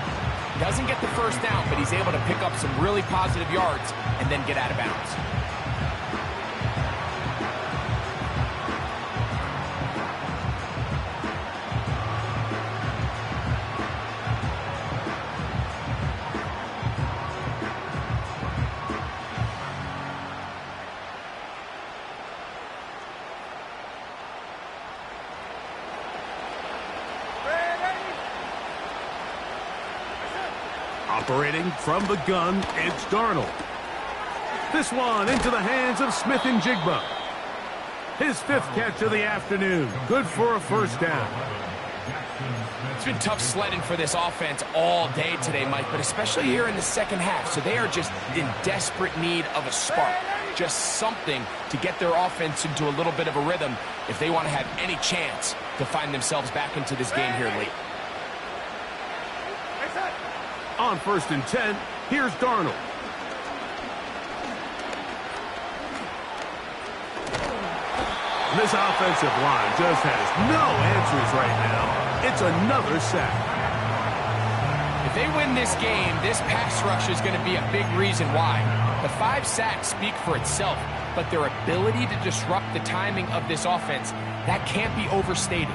Doesn't get the first down, but he's able to pick up some really positive yards and then get out of bounds. Operating from the gun, it's Darnold. This one into the hands of Smith and Jigba. His 5th catch of the afternoon. Good for a first down. It's been tough sledding for this offense all day today, Mike, but especially here in the second half. So they are just in desperate need of a spark. Just something to get their offense into a little bit of a rhythm if they want to have any chance to find themselves back into this game here late. On first and 10, here's Darnold. This offensive line just has no answers right now. It's another sack. If they win this game, this pass rush is going to be a big reason why. The 5 sacks speak for itself, but their ability to disrupt the timing of this offense, that can't be overstated.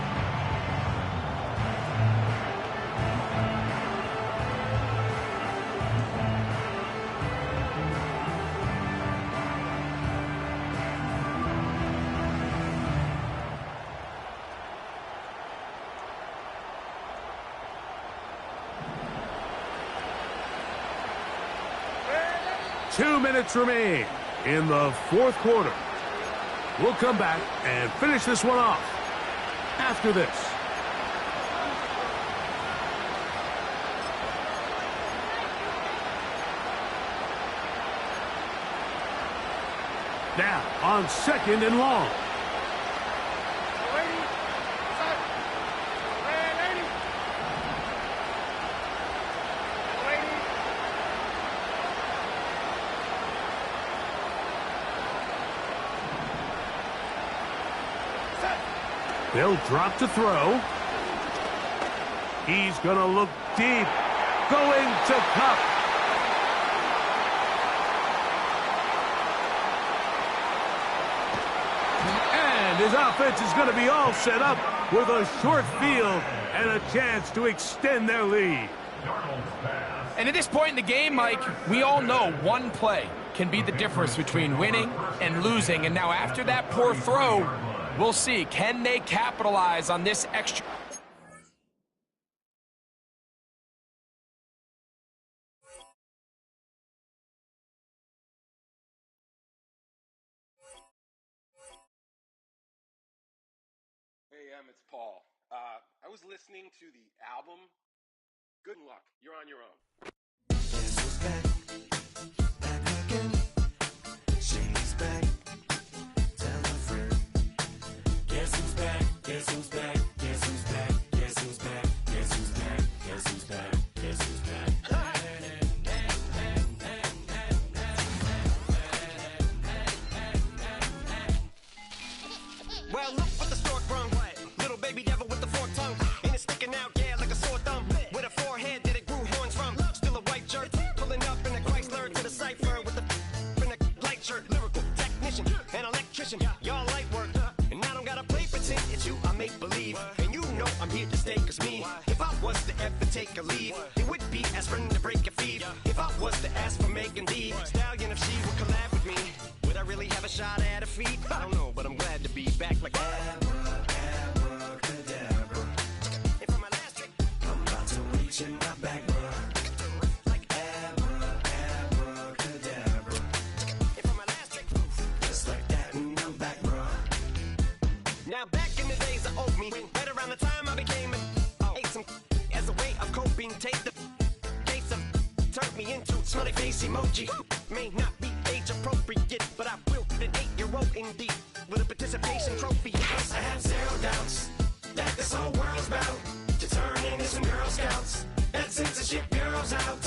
2 minutes remain in the 4th quarter. We'll come back and finish this one off after this. Now on 2nd and long. They'll drop to throw. He's going to look deep. Going to Cup. And his offense is going to be all set up with a short field and a chance to extend their lead. And at this point in the game, Mike, we all know one play can be the difference between winning and losing. And now after that poor throw, we'll see, can they capitalize on this extra? Hey, it's Paul. I was listening to the album. Good luck. You're on your own. Guess who's back? Back again. She's back. Tell a friend. Guess who's back? Guess who's back? Guess who's back? Guess who's back? Guess who's back? Guess who's back? Guess who's back? Well, look what the stork brung. Little baby devil with the forked tongue. And it's sticking out, yeah, like a sore thumb. With a forehead that it grew horns from. Still a white jerk, pulling up in a Chrysler to the vacation. Y'all light work, and I don't gotta play pretend. It's you I make believe, and you know I'm here to stay. Cause me, if I was to ever take a leave, it would be as friend to break a feed. If I was to ask for Megan D Stallion, if she would collab with me, would I really have a shot at a feat? I don't know, but I'm glad to be back like abracadabra. And for my last trick, I'm about to reach in my back, bruh. Like abracadabra. And for my last trick, just like that, and I'm back, bruh. Now back in the days of owed me, right around the time I became ate some as a way of coping. Take the case of turned me into smiley face emoji. May not be age appropriate, but I will an 8-year-old indeed with a participation trophy. Yes, I have zero doubts that this whole world's bound to turn into some Girl Scouts and censorship girls out.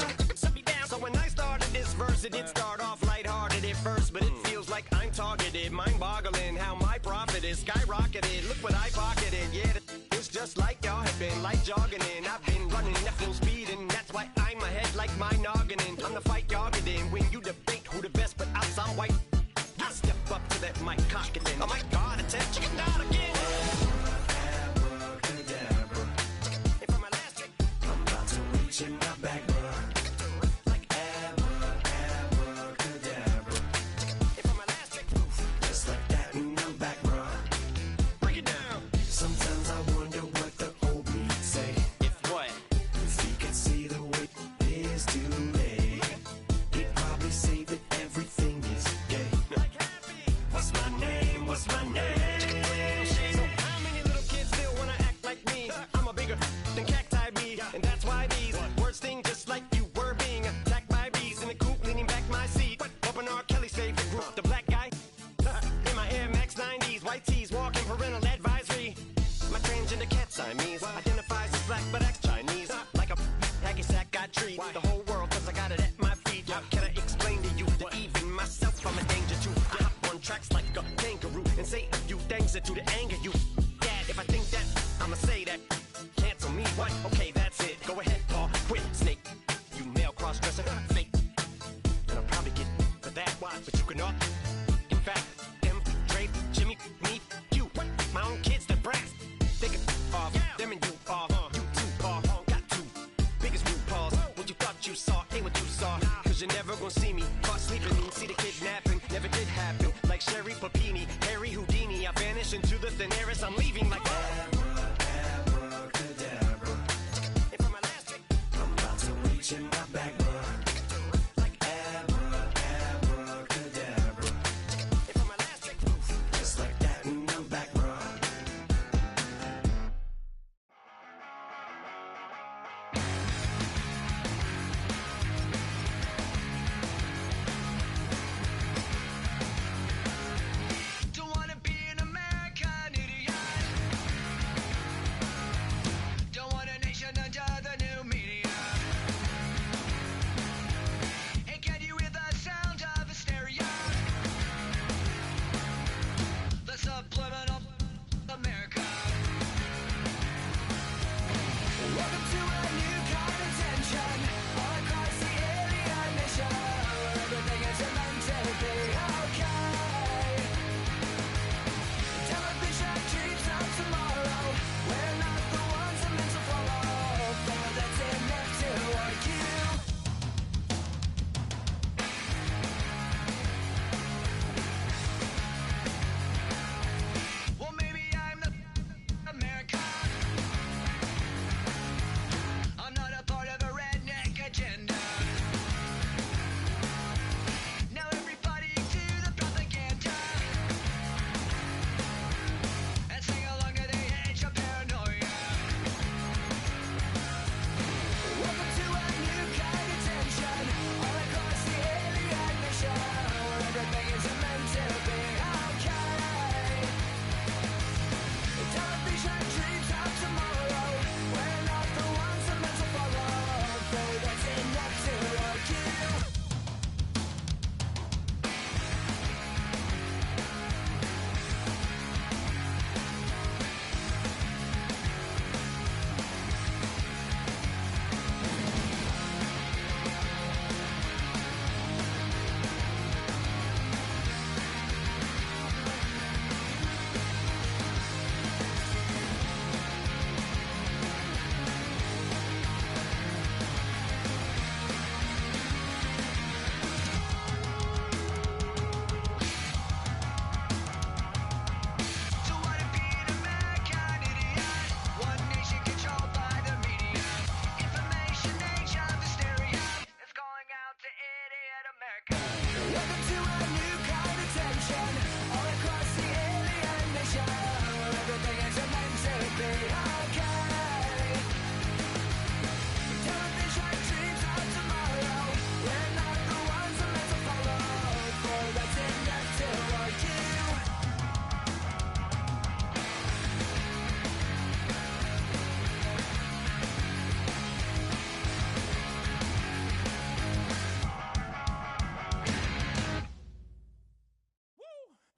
So when I started this verse, it did start off lighthearted at first, but it feels like I'm targeted, mind-boggling how my profit is skyrocketed. Look what I pocketed, yeah, it's just like y'all have been, like jogging in. I've been running at full speed, and that's why I'm ahead like my noggin. I'm the fight y'all get in when you debate who the best, but I'm some white. I step up to that mic, cock it in. Oh my God, attempt chicken down again. Abracadabra. And for my last trick, I'm about to reach in my bag, bruh. Like abracadabra. And for my last trick, just like that, and I'm back, bruh. Break it down. Sometimes I wonder what the old me say. If what? If he could see the way it is today, he'd probably say that everything is gay. What's my name? What's my name? So how many little kids still wanna act like me? I'm a bigger than cacti bee, and that's why these words sting just like you were being attacked by bees in the coop, leaning back my seat. Open R. Kelly's favorite group, the black guy. In my Air Max 90s, white tees, walking parental advisory. My transgender cat Siamese identifies as black but acts Chinese. Like a hacky sack I treat the whole world cause I got it at my feet. Can I explain to you that even myself I'm a danger to? I hop on tracks like a kangaroo and say a few things that do to anger you. Dad, if I think that, I'ma say that. Cancel me, what? Okay, that's it. Go ahead, Paul, quit, snake. You male cross-dresser, fake. And I'll probably get for that, why? But you can all. In fact, them, Dre, Jimmy, me, you. My own kids, the brass. They can off, them and you off. You too, Paul, got two. Biggest root paws. What you thought you saw ain't what you saw. Cause you're never gonna see me caught sleeping. See the kidnapping, never did happen. Like Sherry Papini, Harry Houdini. I vanish into the thin air as I'm leaving like abracadabra. And for my last trick, I'm about to reach in my bag, bruh. Like abracadabra. And for my last trick, just like that, and I'm back, bruh. Don't wanna be an American idiot.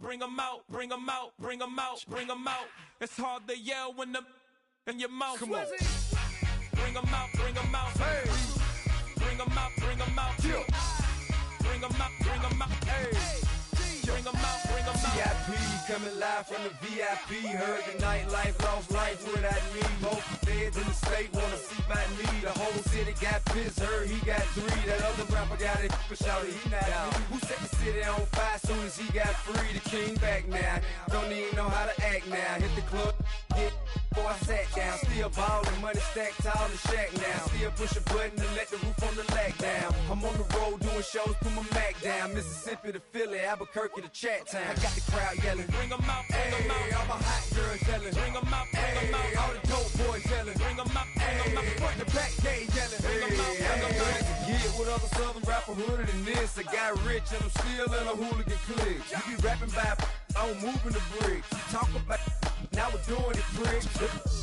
bring 'em out, bring 'em out, bring 'em out, bring 'em out. It's hard to yell when the in your mouth. Come on. Bring 'em out, bring 'em out. Hey. Bring 'em out, bring 'em out. Yeah. Bring 'em out, bring 'em out. Hey. Bring 'em out, bring 'em out. VIP coming live from the VIP. Heard the nightlife, lost life without me. Both feds in the state wanna see by me. The whole city got pissed, heard he got 3. That other rapper got it, but shouted he not me. Who set the city on fire soon as he got free? The king back now, don't even know how to act now. Hit the club, hit. Boy, I sat down, still ballin', money stacked tall and shack now. Still push a button to let the roof on the lag down. I'm on the road doing shows, put my Mac down. Mississippi to Philly, Albuquerque to Chat Town. I got the crowd yelling, Bring 'em out, bring 'em out. hey, all my hot girls yelling, Bring 'em out, bring 'em out. all the dope boys yelling, Bring 'em out, bring 'em out. front to back gate yelling, Bring 'em out, bring 'em out. to get with other southern rapper hooded than this. I got rich and I'm still in a hooligan clique. You be rapping by, I'm moving the bricks. You talk about, now we're doing it, prick.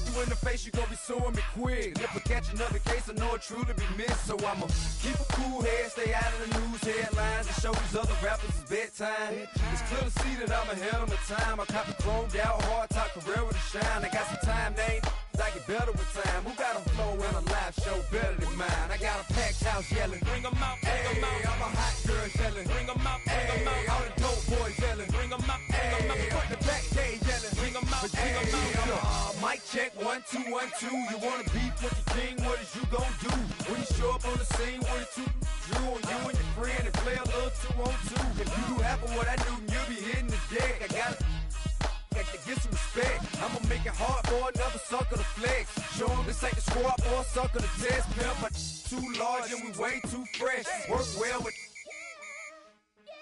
You in the face, you gon' be suing me quick. If I catch another case, I know it truly be missed. So I'ma keep a cool head, stay out of the news headlines, and show these other rappers it's bedtime. It's clear to see that I'm ahead of my time. I cop the chromed out, hard top career with a shine. I got some time, name. I get better with time. Who got a flow and a live show better than mine? I got a packed house yelling. Bring 'em out, bring 'em out. All my hot girls yelling. Bring 'em out, bring 'em out. All the dope boys yelling. Bring 'em out, bring 'em out. Front to back gate yelling. Bring 'em out, bring 'em out. Mic check 1 2 1 2. You wanna beef with the king? What is you gon' do when you show up on the scene with a 2 Drew on you and your friend and play a little 2 on 2? If you do half of what I do, you'll be hitting the deck. I gotta get some respect. I'ma make it hard for another sucker to flex. Show 'em this ain't the squad or a sucker to test. Pimp, but too large and we way too fresh. Work well with.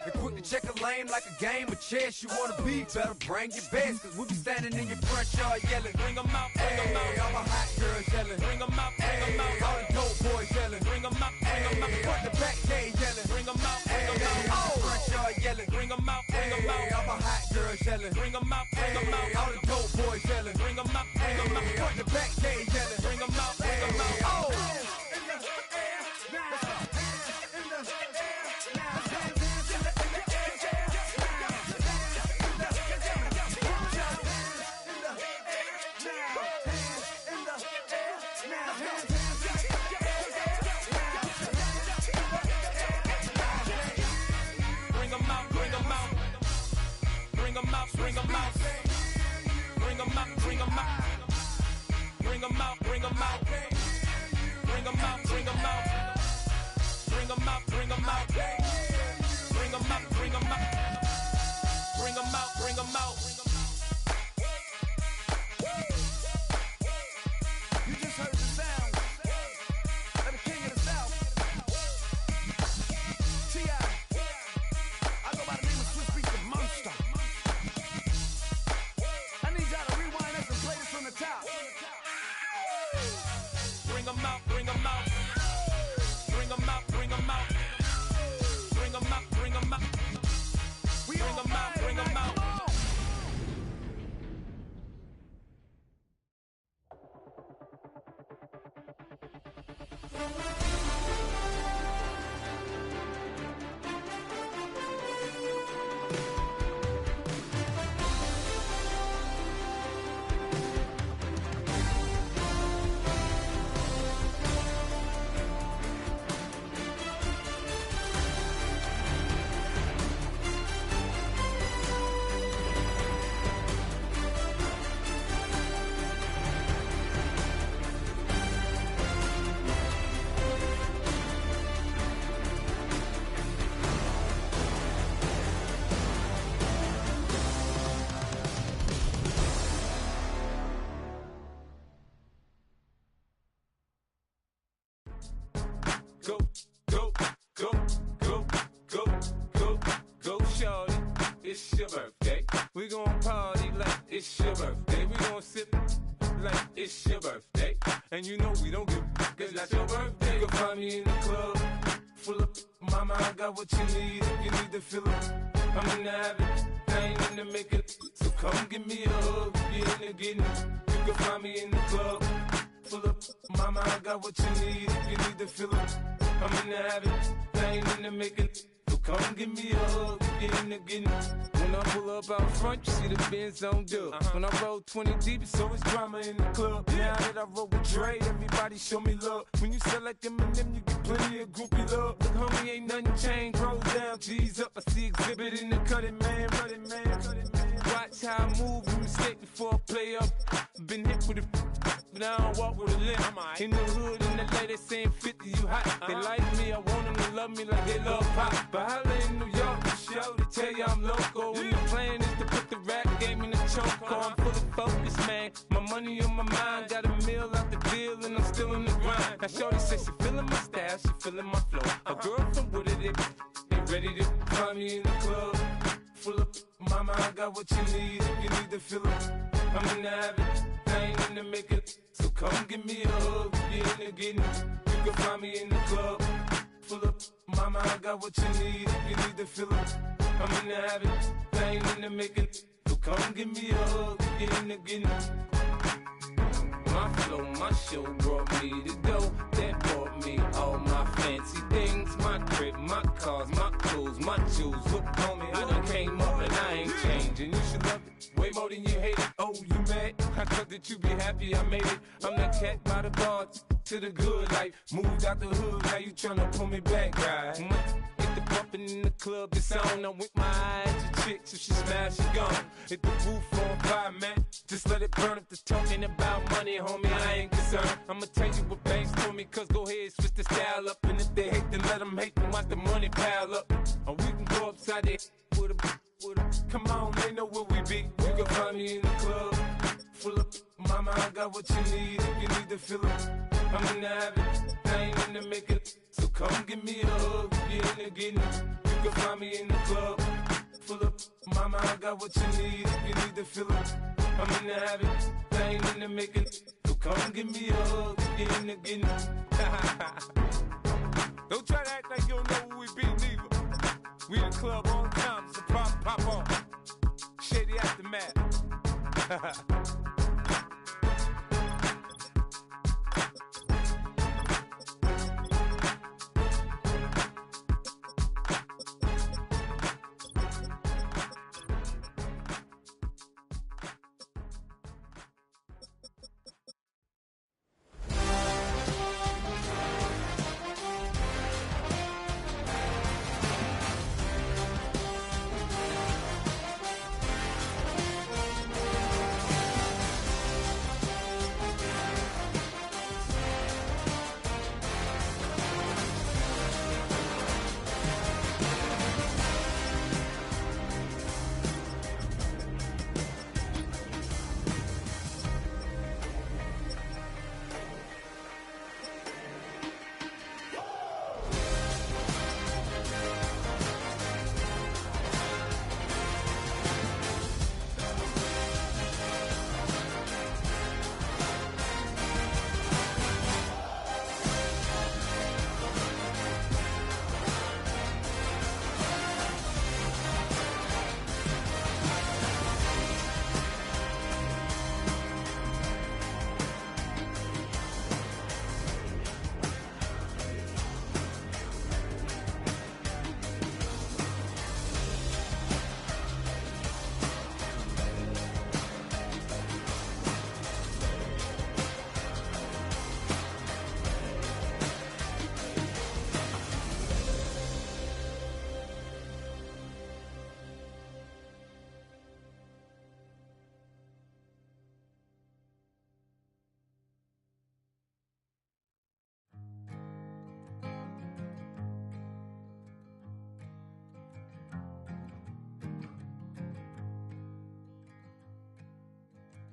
And quick to check a lane like a game of chess. You wanna be better, bring your best. Cause we be standing in your front yard yelling. Bring 'em out, bring 'em out. All my hot girls yelling. Bring 'em out, bring 'em out. All the dope boys yelling. Bring 'em out, bring 'em out. Front to back gate yelling. Bring 'em out, bring 'em out. Front yard yelling. Bring 'em out, bring 'em out. All my hot girls yelling. Bring 'em out, bring 'em out. All the dope boys yelling. Bring 'em out, bring 'em out. Front to back gate yelling. Bring 'em out, bring 'em out. Bring 'em out, bring 'em out. Bring 'em out, bring 'em out. Bring 'em out, bring 'em out. Bring 'em out, bring 'em out. Bring 'em out, bring 'em out. Bring 'em out, bring 'em out. Bring 'em out, bring 'em out. Bring 'em out, bring 'em out. You just heard the sound of the king of the South. T.I. I go by the name of Swiss Beats the Monster. I need y'all to rewind this and play this from the top. Bring 'em out, bring 'em out. Bring 'em out, bring 'em out. Bring 'em out, bring 'em out. Bring 'em out, bring 'em out. Go, go, go, go, go, go, go, shorty. It's your birthday. We gon' party like it's your birthday. We gon' sip like it's your birthday. And you know we don't give cause that's your birthday. You can find me in the club, full of mama, I got what you need. If you need to fill it, I'm in the habit. I ain't in the making. So come give me a hug. You're in the getting. You can find me in the club, full of mama, I got what you need. If you need to fill it, I'm in the habit. I ain't in the making. So come give me a hug. You're in the getting. When I pull up out front, you see the Benz on dub. When I roll 20 deep, it's always drama in the club. Now that I roll with Dre, everybody show me love. When you sell like Eminem, you get plenty of groupie love. Look, homie, ain't nothing changed. Rolls down, G's up. I see exhibit in the cutting, man. Running, man. Watch how I move, you mistake before I play up. Been hit with a but I don't walk with a limp. In the hood, in the LA, they saying 50, you hot. They like me, I want them to love me like they love pop. But holla in New York, the show, they tell you I'm loco. And the plan is to put the rap game in the choke. I'm full of focus, man. My money on my mind, got a meal out the deal, and I'm still in the grind. Now shorty says she feeling my style, she feeling my flow. A girl from Wooded, they ready to find me in the club. Full of mama, I got what you need if you need to fill it. I'm in the habit, I ain't in the make it. So come give me a hug, you in the getting. You can find me in the club. Full of mama, I got what you need if you need to fill it. I'm in the habit, I ain't in the make it. So come give me a hug, you in the getting. My flow, my show brought me to go. That brought me all my fancy things. My crib, my cars, my clothes, my shoes. Look, homie, I done came up and I ain't changing. You should love it way more than you hate it. Oh, you mad? I thought that you be happy I made it. I'm that cat by the bar to the good life. Moved out the hood, now you tryna pull me back, right? Get the bumpin' in the club, it's on. I'm with my eyes to chicks, if she smash, she gone. Hit the roof on fire, man. Just let it burn. If the talking about money, homie, I ain't concerned. I'ma tell you what banks told me, cause go ahead, switch the style up. And if they hate, then let them hate, then watch the money pile up. Or we can go upside there with a come on, they know where we be. You can find me in the club. Full of mama, I got what you need if you need to fill it. I'm in the habit, I ain't in the make it. So come give me a hug, you in the getting. You can find me in the club. Full of mama, I got what you need if you need to fill it. I'm in the habit, I ain't in the make it. So come give me a hug, you in the getting. Don't try to act like you don't know where we be, neither. We in the club all the time, so pop on. Shady Aftermath.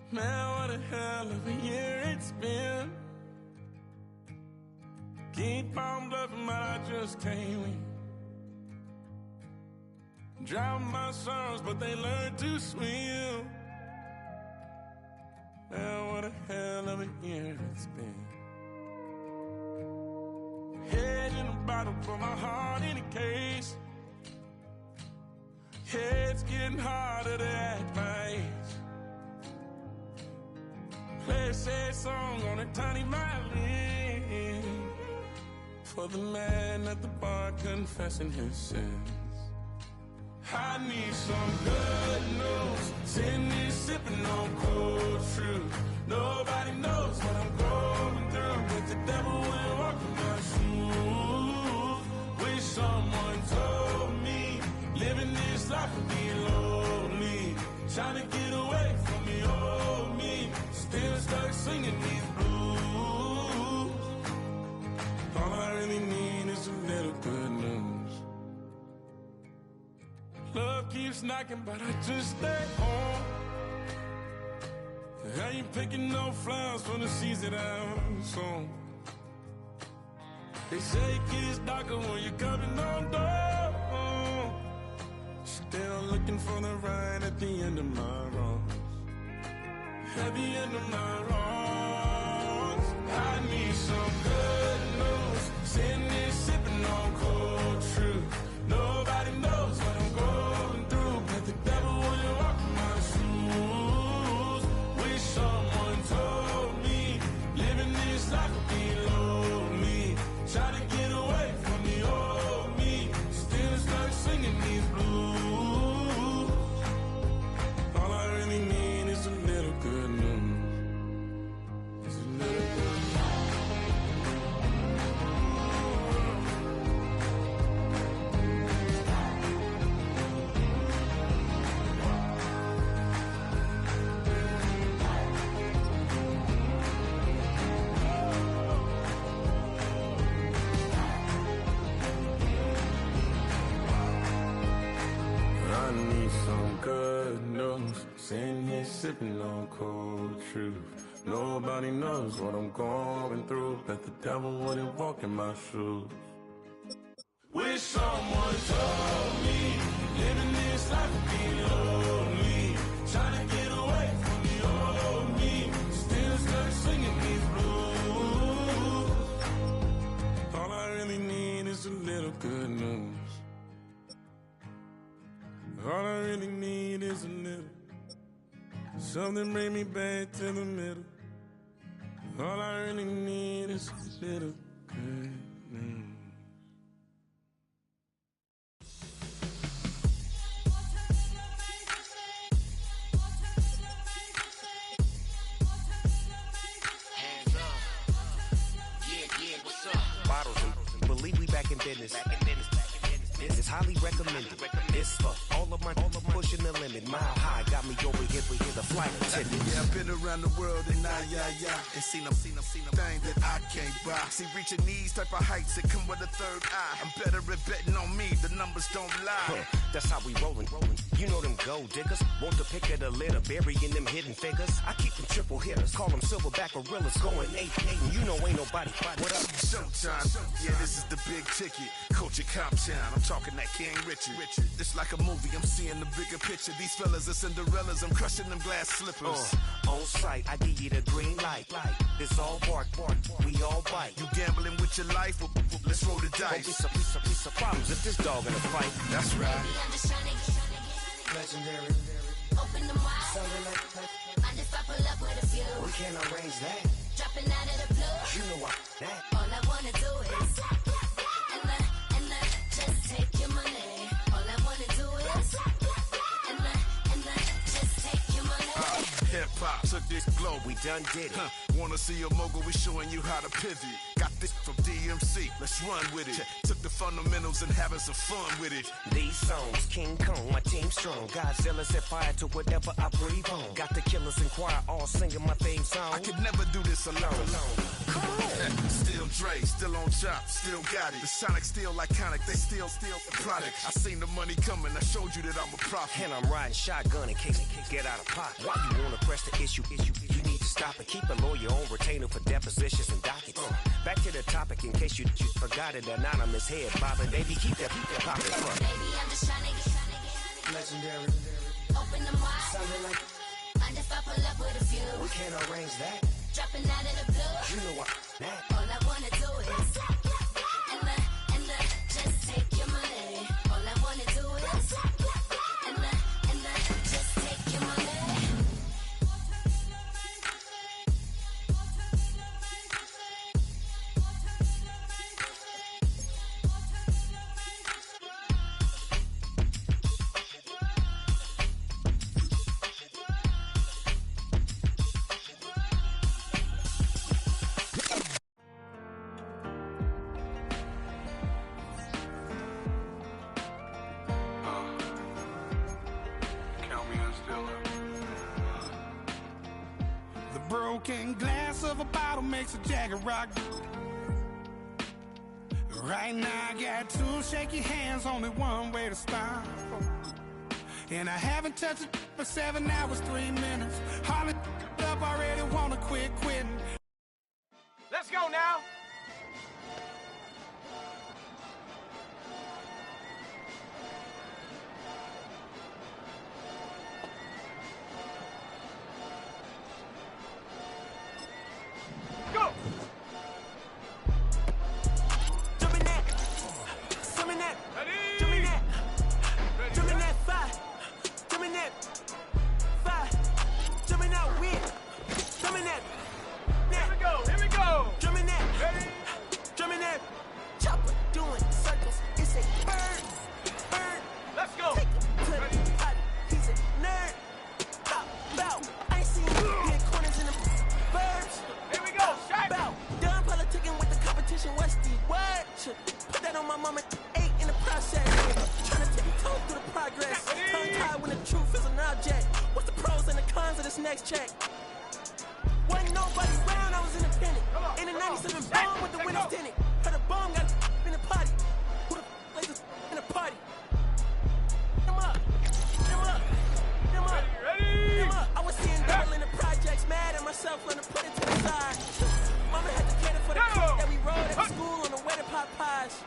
Man, what a hell of a year it's been. Keep on bluffing, but I just can't win. Drown my sorrows, but they learn to swim. Man, what a hell of a year it's been. Head in a bottle, put my heart in a case. It's getting harder to act my age. Play a sad song on a tiny violin for the man at the bar confessing his sins. I need some good news. Sitting here sipping on cold truth. Nobody knows what I'm going through, but the devil will walk in my shoes. Wish someone told me living this life would be lonely. Trying to get away from the old me. Still stuck singing these blues. All I really need is a little good news. Love keeps knocking, but I just stay home. I ain't picking no flowers for the season I'm soon. They say it gets darker when you're coming on door. Still looking for the right at the end of my road. At the end of my road, I need some good news. Sitting there sipping on cold truth. Nobody knows what I'm going through, but the devil will walk in my shoes. Wish someone told me living this life would be lonely. Try to get away from the old me. Still stuck singing these blues. All I really need is a little good news. It's a little good news. I need some good news. Sitting here sipping on cold truth. Nobody knows what I'm going through, but the devil wouldn't walk in my shoes. Wish someone told me living this life would be lonely. Trying to get away from the old me. Still stuck singing these blues. All I really need is a little good news. All I really need is a little. Something bring me back to the middle. All I really need is a little good news. Bottles and believe we back in business. This is highly recommended. This for all of my pushing the limit. Mile high got me over here with the flight attendant. Yeah, I've been around the world and and seen them thing that I can't buy. See, reaching these type of heights that come with a third eye. I'm better at betting on me. The numbers don't lie. That's how we rollin'. You know them gold diggers. Want the pick of the litter, burying them hidden figures. I keep them triple hitters. Call them silverback gorillas. Going 8-8, and you know ain't nobody. What up? Showtime. Yeah, this is the big ticket. Culture Cop Town. I'm talking that King Richard. It's like a movie. I'm seeing the bigger picture. These fellas are Cinderellas. I'm crushing them glass slippers. On sight, I give you the green light. It's all bark. We all bite. You gambling with your life? Well, let's roll the dice. Don't be some problems if this dog in a fight. That's right. Baby, I'm just trying to get Legendary. open them wide. Something like Mind if I pull up with a few? we can't arrange that. Dropping out of the blue. You know what? That. All I wanna do is and just take your money. All I wanna do is and just take your money. Hip hop took this globe. We done did it. Wanna see a mogul? We showing you how to pivot. Got this from DMC. Let's run with it. Took the fundamentals and having some fun with it. These songs, King Kong, my team strong. Godzilla set fire to whatever I breathe on. Got the killers in choir all singing my theme song. I could never do this alone. Come on. Still Dre, still on top, still got it. The Sonic still iconic, they still the product. I seen the money coming, I showed you that I'm a prophet. And I'm riding shotgun in case it get out of pocket. Why you wanna press the issue? You need to stop it. Keep a lawyer on retainer for depositions and dockets. Back to the topic in case you forgot it. Anonymous head bobbing, baby, keep that popping front. Baby, I'm just trying to get Legendary. open them wide. Something like Mind if I pull up with a few? we can't arrange that. Dropping out of the blue. You know what? That. All I wanna do is and just take your money. All I wanna do is and just take your money. The broken glass of a bottle makes a Jagger rock. Right now I got two shaky hands, only one way to stop. And I haven't touched it for 7 hours, 3 minutes. Hardly up, already wanna quit quitting. Let's go now. Go. Jumping that, jumping that, jumping that, jumping that 5, jumping that 5, jumping out with, jumping that. Here we go. Drumming that, Ready? drumming that. Chopper doing circles. It's a bird, bird. Let's go. Take him to the potty. He's a nerd. Bow. I ain't seen you hit corners in the birds. Here we go. Shot. Bow. Done politicking with the competition. What's the word? Put that on my mama. 8 in the process. Trying to take toe through the progress. Tongue tied when the truth is an object. What's the pros and the cons of this next check? Wasn't nobody round, I was independent. In the 97 bomb with the winner's tenant. Heard a bomb got in the party. Who the like this in the party? Them up. Ready? I was seeing double in the projects, mad at myself, learning to put it to the side. Mama had to cater for the cook that we rode at school on the way to pot pies.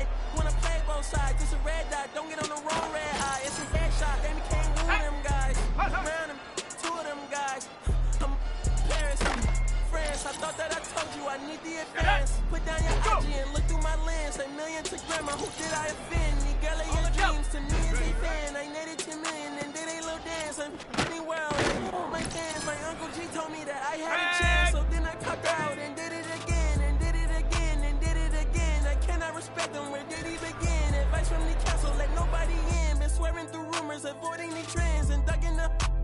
And when I play both sides, it's a red dot. Don't get on the wrong red eye. It's a headshot. They became one of them guys. Around them, 2 of them guys. Paris, France, I thought that I told you I need the advance. Put down your IG and look through my lens. A million to grandma, who did I offend? The girl of your dreams to me is a fan. I netted 10 million and did a little dance. I'm in world, my fans. My Uncle G told me that I had a chance. So then I popped out and did it again, and did it again, and did it again. I cannot respect them, where did he begin? Advice from the council, let nobody in. Been swearing through rumors, avoiding the trends, and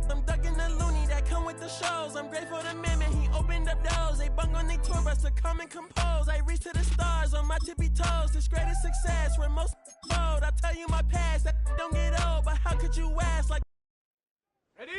I'm ducking the loony that come with the shows. I'm grateful to Mammon, he opened up doors. They bung on their tour bus to come and compose. I reach to the stars on my tippy toes. This greatest success where most fold. I tell you my past, that don't get old. But how could you ask like Ready?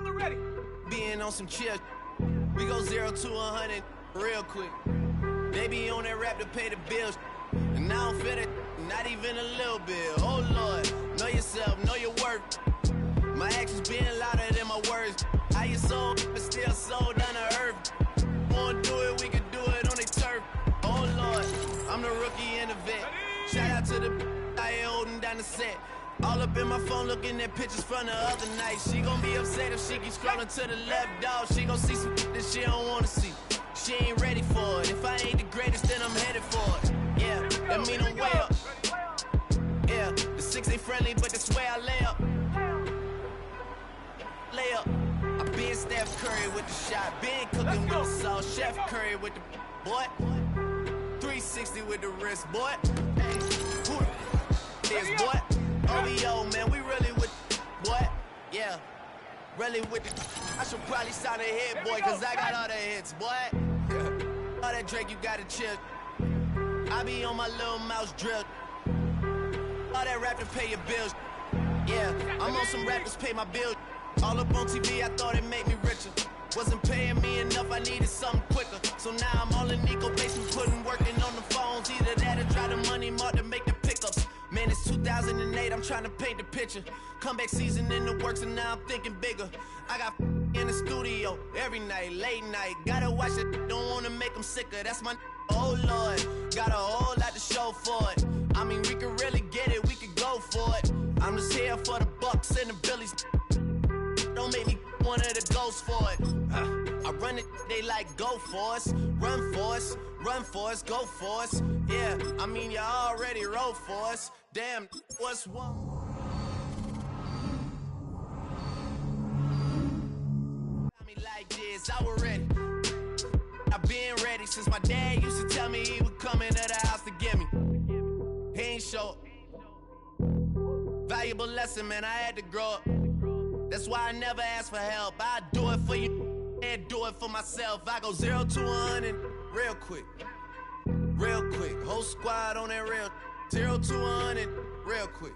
the ready. Being on some chill. We go 0 to 100 real quick. They be on that rap to pay the bills. And I don't feel it, not even a little bit. Oh Lord, know yourself, know your worth. My actions being louder than my words. How you sold, but still sold down to earth. Wanna do it, we can do it on the turf. Oh Lord, I'm the rookie and the vet. Shout out to the I ain't holding down the set. All up in my phone looking at pictures from the other night. She gon' be upset if she keeps scrolling to the left, dog. She gon' see some that she don't wanna see. She ain't ready for it. If I ain't the greatest, then I'm headed for it. Yeah, that mean I'm way up. Yeah, the 6 ain't friendly, but that's where I lay up. Lay up. I been Steph Curry with the shot. Been cooking with the sauce. Chef Curry with the boy. 360 with the wrist, boy. Hey, who is boy? OVO, man, we really with boy. Yeah, really with the. I should probably sign a hit, boy, cause I got all the hits, boy. All that Drake, you gotta chill. I be on my little mouse drill. All that rap to pay your bills. Yeah, I'm on some rappers pay my bills. All up on TV, I thought it made me richer. Wasn't paying me enough, I needed something quicker. So now I'm all in Nico basement, working on the phones. Either that or try the money mark to make the pickups. Man, it's 2008, I'm trying to paint the picture. Comeback season in the works and now I'm thinking bigger. I got in the studio every night, late night. Gotta watch it, don't wanna make them sicker. That's my oh Lord, got a whole lot to show for it. I mean, we could really get it, we could go for it. I'm just here for the Bucks and the Billies. Don't make me one of the ghosts for it. I run it, they like go for us, run for us, go for us. Yeah, I mean you already wrote for us. Damn, what's one? I mean like this, I was ready. I've been ready since my dad used to tell me he would come into the house to get me. He ain't show up. Valuable lesson, man, I had to grow up. That's why I never ask for help. I do it for you and do it for myself. I go 0 to 100 real quick. Real quick. Whole squad on that real. 0 to 100 real quick.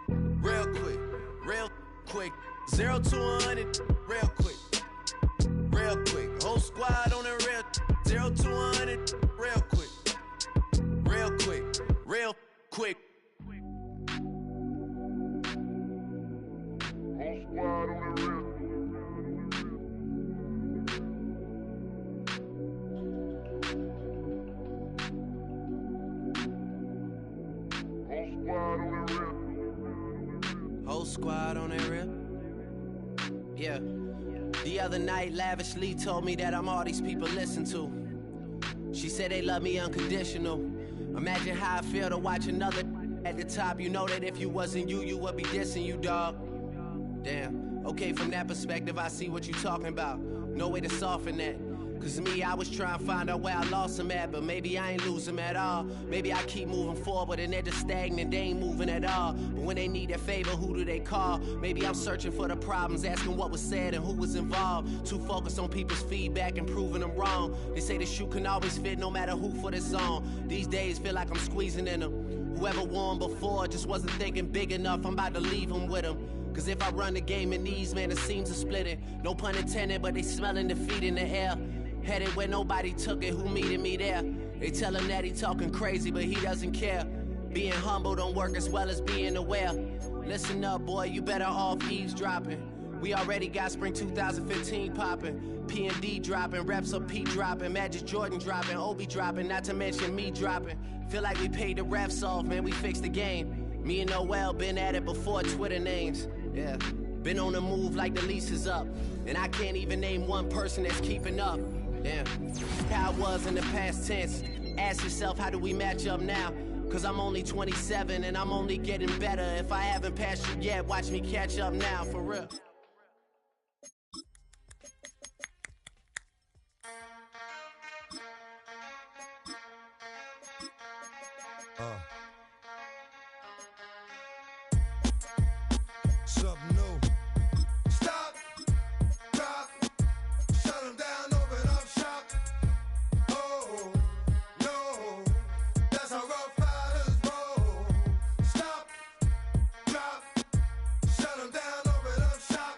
Real quick. Real quick. 0 to 100 real quick. Real quick. Whole squad on that real. 0 to 100 real quick. Real quick. Real quick. Squad on the real. Whole squad on that real. Yeah. The other night, lavishly told me that I'm all these people listen to. She said they love me unconditional. Imagine how I feel to watch another at the top. You know that if you wasn't you, you would be dissing you, dog. Damn, okay, from that perspective, I see what you talking about. No way to soften that. Cause me, I was trying to find out where I lost them at, but maybe I ain't lose them at all. Maybe I keep moving forward and they're just stagnant, they ain't moving at all. But when they need a favor, who do they call? Maybe I'm searching for the problems, asking what was said and who was involved. Too focused on people's feedback and proving them wrong. They say the shoe can always fit no matter who for the song. These days feel like I'm squeezing in them. Whoever won before just wasn't thinking big enough, I'm about to leave them with them. Cause if I run the game in these, man, the seams are splitting. No pun intended, but they smelling defeat in the air. Headed where nobody took it, who meeted me there? They tell him that he talking crazy, but he doesn't care. Being humble don't work as well as being aware. Listen up, boy, you better off eavesdropping. We already got spring 2015 popping. P&D dropping, reps of P dropping, Magic Jordan dropping, Obi dropping, not to mention me dropping. Feel like we paid the refs off, man, we fixed the game. Me and Noel been at it before Twitter names. Yeah, been on the move like the lease is up. And I can't even name one person that's keeping up. Damn, how I was in the past tense. Ask yourself, how do we match up now? Cause I'm only 27 and I'm only getting better. If I haven't passed you yet, watch me catch up now, for real. Something new. Stop, drop, shut them down, open up shop. Oh, no, that's how rough riders roll. Stop, drop, shut them down, open up shop.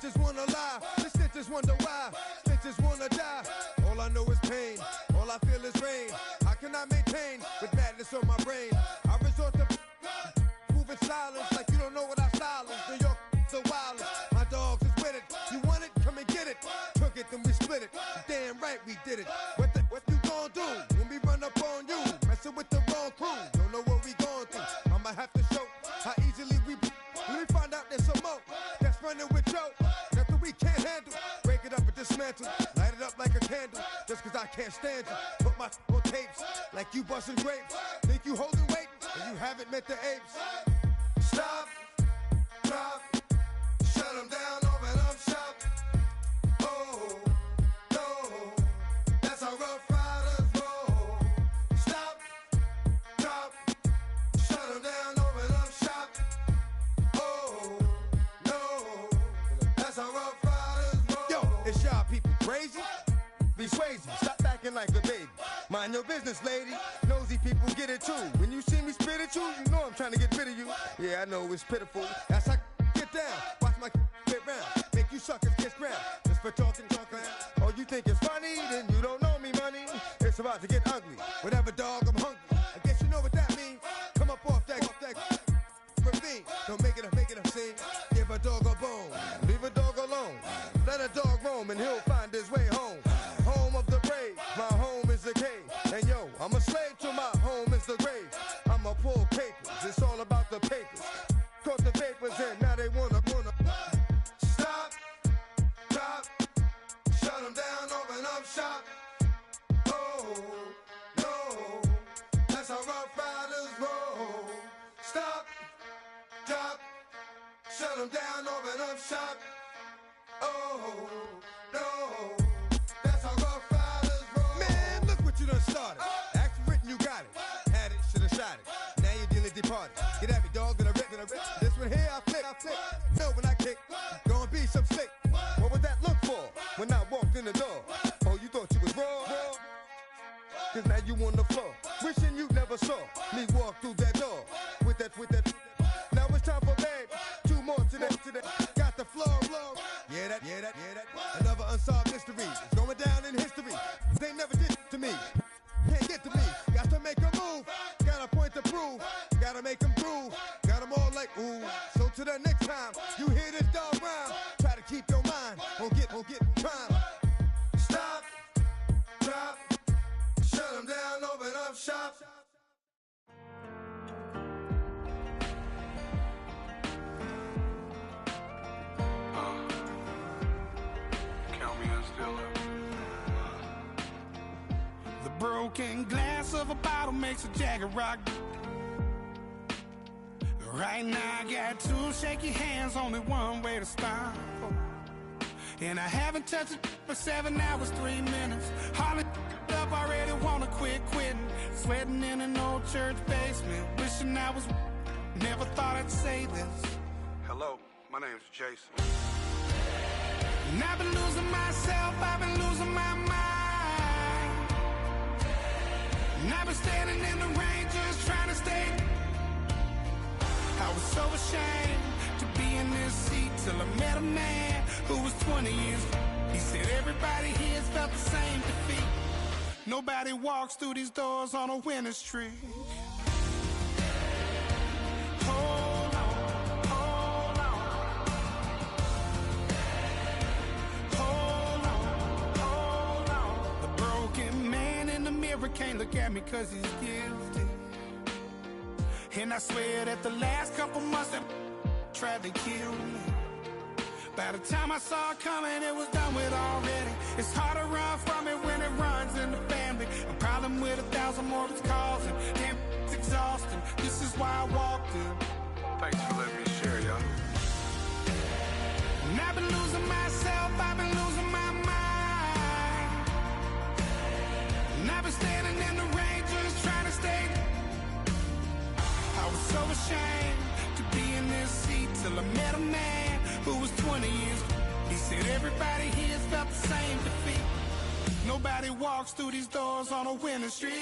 Bitches wanna lie, the stitches wonder why. Bitches wanna die. All I know is pain, all I feel is rain. How can I maintain with madness on my brain? I resort to moving silence like you don't know what I silence. New York, the wildest. My dogs is with it. You want it? Come and get it. Took it, then we split it. Damn right we did it. What you gon' do when we run up on you? Messing with the wrong crew. Don't know what we gon' through. I'ma have to show how easily we. When we find out there's some more that's running with Joe. Nothing we can't handle. Break it up and dismantle. Light it up like a candle. Just cause I can't stand you. Put my on tapes like you busting grapes. Think you holding weight and you haven't met the apes. Stop, drop, shut them down, open up shop. Oh, no, that's how Rough Riders roll. Stop, drop, shut them down, open up shop. Oh, no, that's how Rough Riders roll. Yo, is y'all people crazy? Be swayzy, stop acting like a baby. Mind your business, lady. Nosy people get it too. When you see me spit at you, you know I'm trying to get rid of you. Yeah, I know it's pitiful. That's how get down. Watch my get round. Make you suckers kiss ground. Just for talking. Oh, you think it's funny? Then you don't know me, money. It's about to get ugly. Whatever, dog, I'm hungry. I guess you know what that means. Come up off that ravine. Don't make it a scene. Give a dog a bone. Leave a dog alone. Let a dog roam and he'll find his way home. Home of the brave. My home is the cave. And yo, I'm a slave to my home is the grave. I'ma pull papers. It's all about the papers. Caught the papers and now they wanna. Stop, drop, shut them down, open up shop. Oh, no, that's how Rough Riders roll. Stop, drop, shut them down, open up shop. Oh, no, that's how Rough Riders roll. Man, look what you done started. Act written, you got it. Had it, should've shot it. Now you're dealing departed. Get at me, dog, gonna rip. This one here, I flip. No, when I kick, gonna be some slick. What would that look for when I walked in the door? Oh, you thought you was raw? Cause now you on the floor. Wishing you never saw me walk through that door. With that. Now it's time for babe. Two more to that. Got the floor. Yeah, that. Another unsolved mystery. It's going down in history. They never did to me. Can't get to me. Got to make a move. Got a point to prove. Gotta make them groove. Got them all like ooh. So to the next time you hear this dog rhyme, try to keep your mind on get crime. Stop, drop, shut them down, open up shop. Count me in still up. The broken glass of a bottle makes a Jagger rock. Right now I got two shaky hands, only one way to stop. And I haven't touched it for 7 hours, 3 minutes. Hardly up, already wanna quit quitting. Sweating in an old church basement, wishing I was. Never thought I'd say this. Hello, my name's Jason. And I've been losing myself, I've been losing my mind. And I've been standing in the rain just trying to stay. I was so ashamed to be in this seat till I met a man who was 20 years. He said everybody here's felt the same defeat. Nobody walks through these doors on a winning streak. Hold on, hold on. Hold on, hold on. The broken man in the mirror can't look at me 'cause he's guilty. And I swear that the last couple months that tried to kill me. By the time I saw it coming, it was done with already. It's hard to run from it when it runs in the family. A problem with 1,000 more it's causing. Damn, it's exhausting. This is why I walked in. Thanks for letting me share, y'all. And I've been losing myself, I've been losing my mind. And I've been standing in the rain just trying to stay. I was so ashamed to be in this seat till I met a man who was 20 years. He said everybody here's felt the same defeat. Nobody walks through these doors on a winning streak.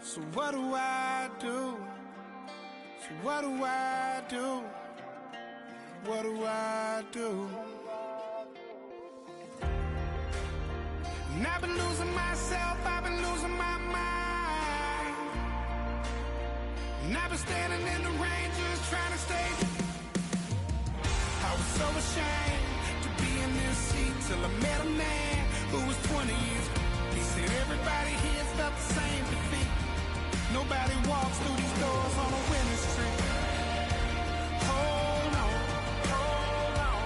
So what do I do? So what do I do? What do I do? And I've been losing myself, I've been losing my mind. And I've been standing in the rain just trying to stay. I was so ashamed to be in this seat till I met a man who was 20 years. He said everybody here felt the same defeat. Nobody walks through these doors on a winning streak. Hold on, hold on,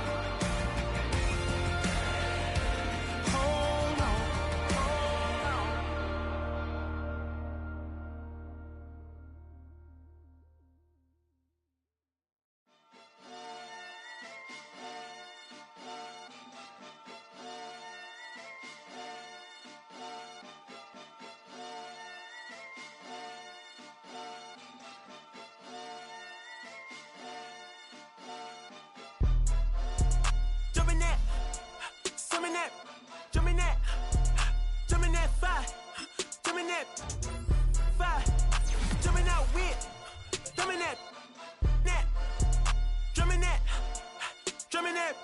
hold on, hold on. Jumping that, summon that, jumping that, jumping that fire, jumping that fire, jumping out with, jumping that, drumming that,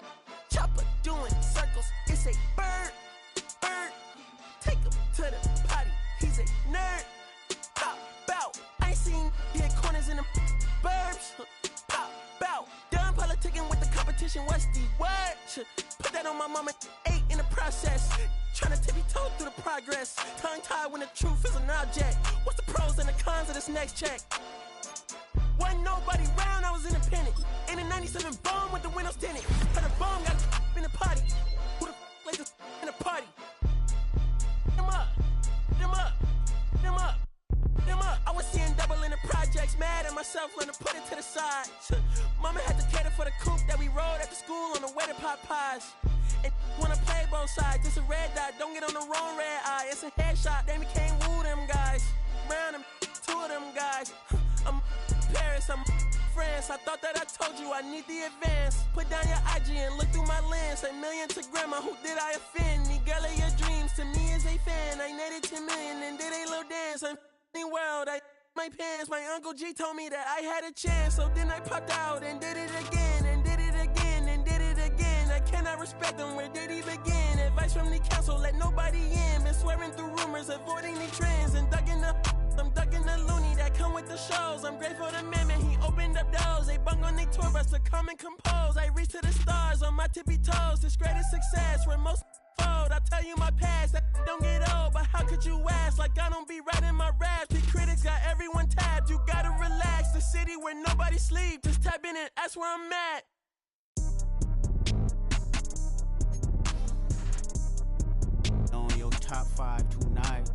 chopper doing circles. It's a bird, take him to the potty. He's a nerd. Pop out. I ain't seen hit corners in the burbs. Pop out. Done politicking with the competition. What's the word? Put that on my mama. 8 in the process. Trying to tippy-toe through the progress. Tongue-tied when the truth is an object. What's the pros and the cons of this next check? Wasn't nobody round, I was independent. In a 97 bomb with the windows tinted. Had a bomb, got a in the party. Who the like this in the party? Them up, them up, them up, them up. I was seeing double in the projects, mad at myself, learning to put it to the side. Mama had to cater for the coupe that we rode after school on the way to pot pies. And wanna play both sides, it's a red dot, don't get on the wrong red eye. It's a headshot, they became woo them guys. Round them, 2 of them guys. I'm Paris, I'm France. I thought that I told you I need the advance. Put down your IG and look through my lens. A million to grandma, who did I offend? The girl of your dreams to me is a fan. I netted 10 million and did a little dance. I'm f***ing world, I my pants. My Uncle G told me that I had a chance. So then I popped out and did it again. And did it again and did it again. I cannot respect them, where did he begin? Advice from the council, let nobody in. Been swearing through rumors, avoiding the trends. And ducking I'm ducking the loony that come with the shows. I'm grateful to man, he opened up doors. They bung on their tour bus to come and compose. I reach to the stars on my tippy toes. This greatest success where most fold. I tell you my past, that don't get old. But how could you ask? Like I don't be writing my raps. The critics got everyone tapped. You gotta relax. The city where nobody sleep. Just tap in and ask where I'm at. On your top 5 tonight.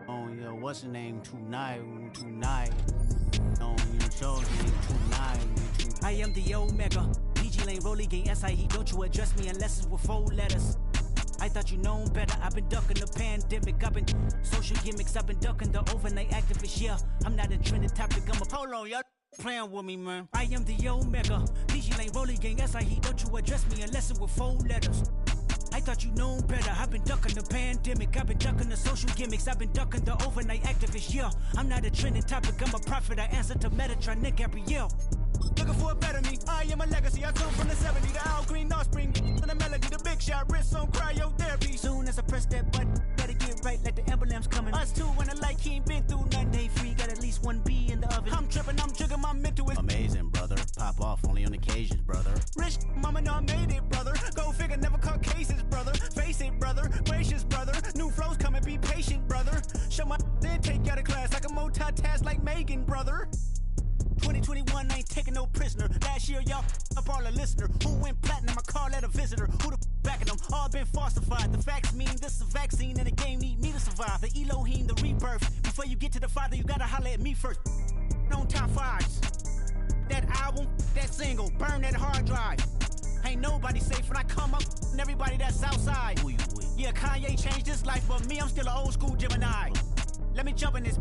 On your what's the name tonight. On your show's name tonight. I am the Omega. PG Lane, Rolly Gang, SIE. Don't you address me unless it's with 4 letters. I thought you known better. I've been ducking the pandemic. I've been social gimmicks. I've been ducking the overnight activists. Yeah, I'm not a trending topic. I'm a hold on, y'all playing with me, man. I am the Omega. PG Lane, Rolly Gang, SIE. Don't you address me unless it's with 4 letters. I thought you known better. I've been ducking the pandemic. I've been ducking the social gimmicks. I've been ducking the overnight activists. Yeah, I'm not a trending topic. I'm a prophet. I answer to Metatron, Nick Gabrielle. Looking for a better me. I am a legacy. I come from the 70s. The Al Green offspring. And the melody, the big shot. Wrist on cryotherapy. Soon as I press that button, better get right like the emblem's coming. Us two when the light he ain't been through nothing. Day free. Got at least 1 B in the oven. I'm tripping. I'm jigging. My mental is amazing, brother. Pop off only on occasions, brother. Rich mama know I made it, brother. Go figure, never caught cases, brother. Face it, brother. Gracious, brother. New flows coming, be patient, brother. Show my then take you out of class like a multitask like Megan, brother. 2021, I ain't taking no prisoner. Last year, y'all up all the listener. Who went platinum? I call that a visitor. Who the backing them? All been falsified. The facts mean this is a vaccine and the game need me to survive. The Elohim, the rebirth. Before you get to the Father, you gotta holler at me first. On top 5s. That album, that single, burn that hard drive. Ain't nobody safe when I come up, and everybody that's outside. Who you with? Yeah, Kanye changed his life, but me, I'm still an old school Gemini. Let me jump in this.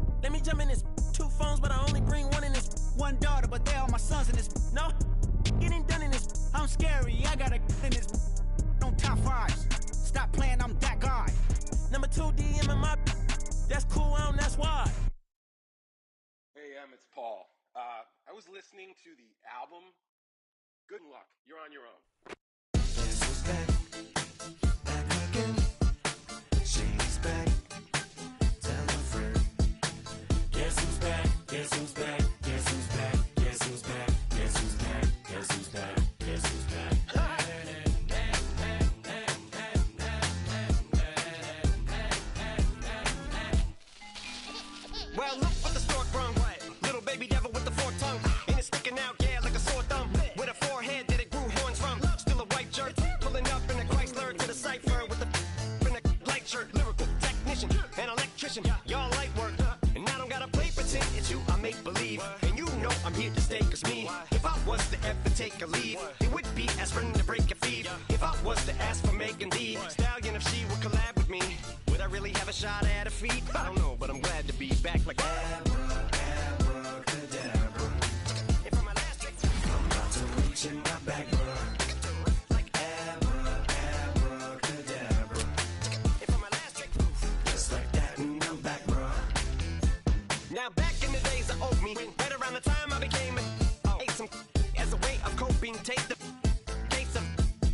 2 phones, but I only bring 1 in this. 1 daughter, but they all my sons in this. No, getting done in this. I'm scary, I got a in this. On top 5s. Stop playing, I'm that guy. Number 2 DM in my. That's cool, I don't it's Paul. I was listening to the album. Good luck. You're on your own. Guess who's back? Back again. She's back. Tell a friend. Guess who's back? Guess who's back? Guess who's back? Guess who's back? Guess who's back? Guess who's back? Guess who's back? Well, look what the stork brung. Little baby devil with the forked tongue. And it's sticking out, yeah, like a sore thumb. With a forehead that it grew horns from. Still a white jerk. Pulling up in a Chrysler to the cipher with the in a light shirt. Lyrical technician, an electrician. Y'all light work. And I don't gotta play pretend. It's you I make believe. And you know I'm here to stay, cause me, if I was to ever take a leave, it would be aspirin to break a fever. If I was to ask for Megan D Stallion, if she would collab with me, would I really have a shot at a feat? I don't know, but I'm glad to be back like Abracadabra. And for my last trick, I'm about to reach in my back, bruh. like Abracadabra. And for my last trick, Just like that, and I'm back, bruh. now back in the days of oat meat, right around the time I became ate some as a way of coping. Take the case of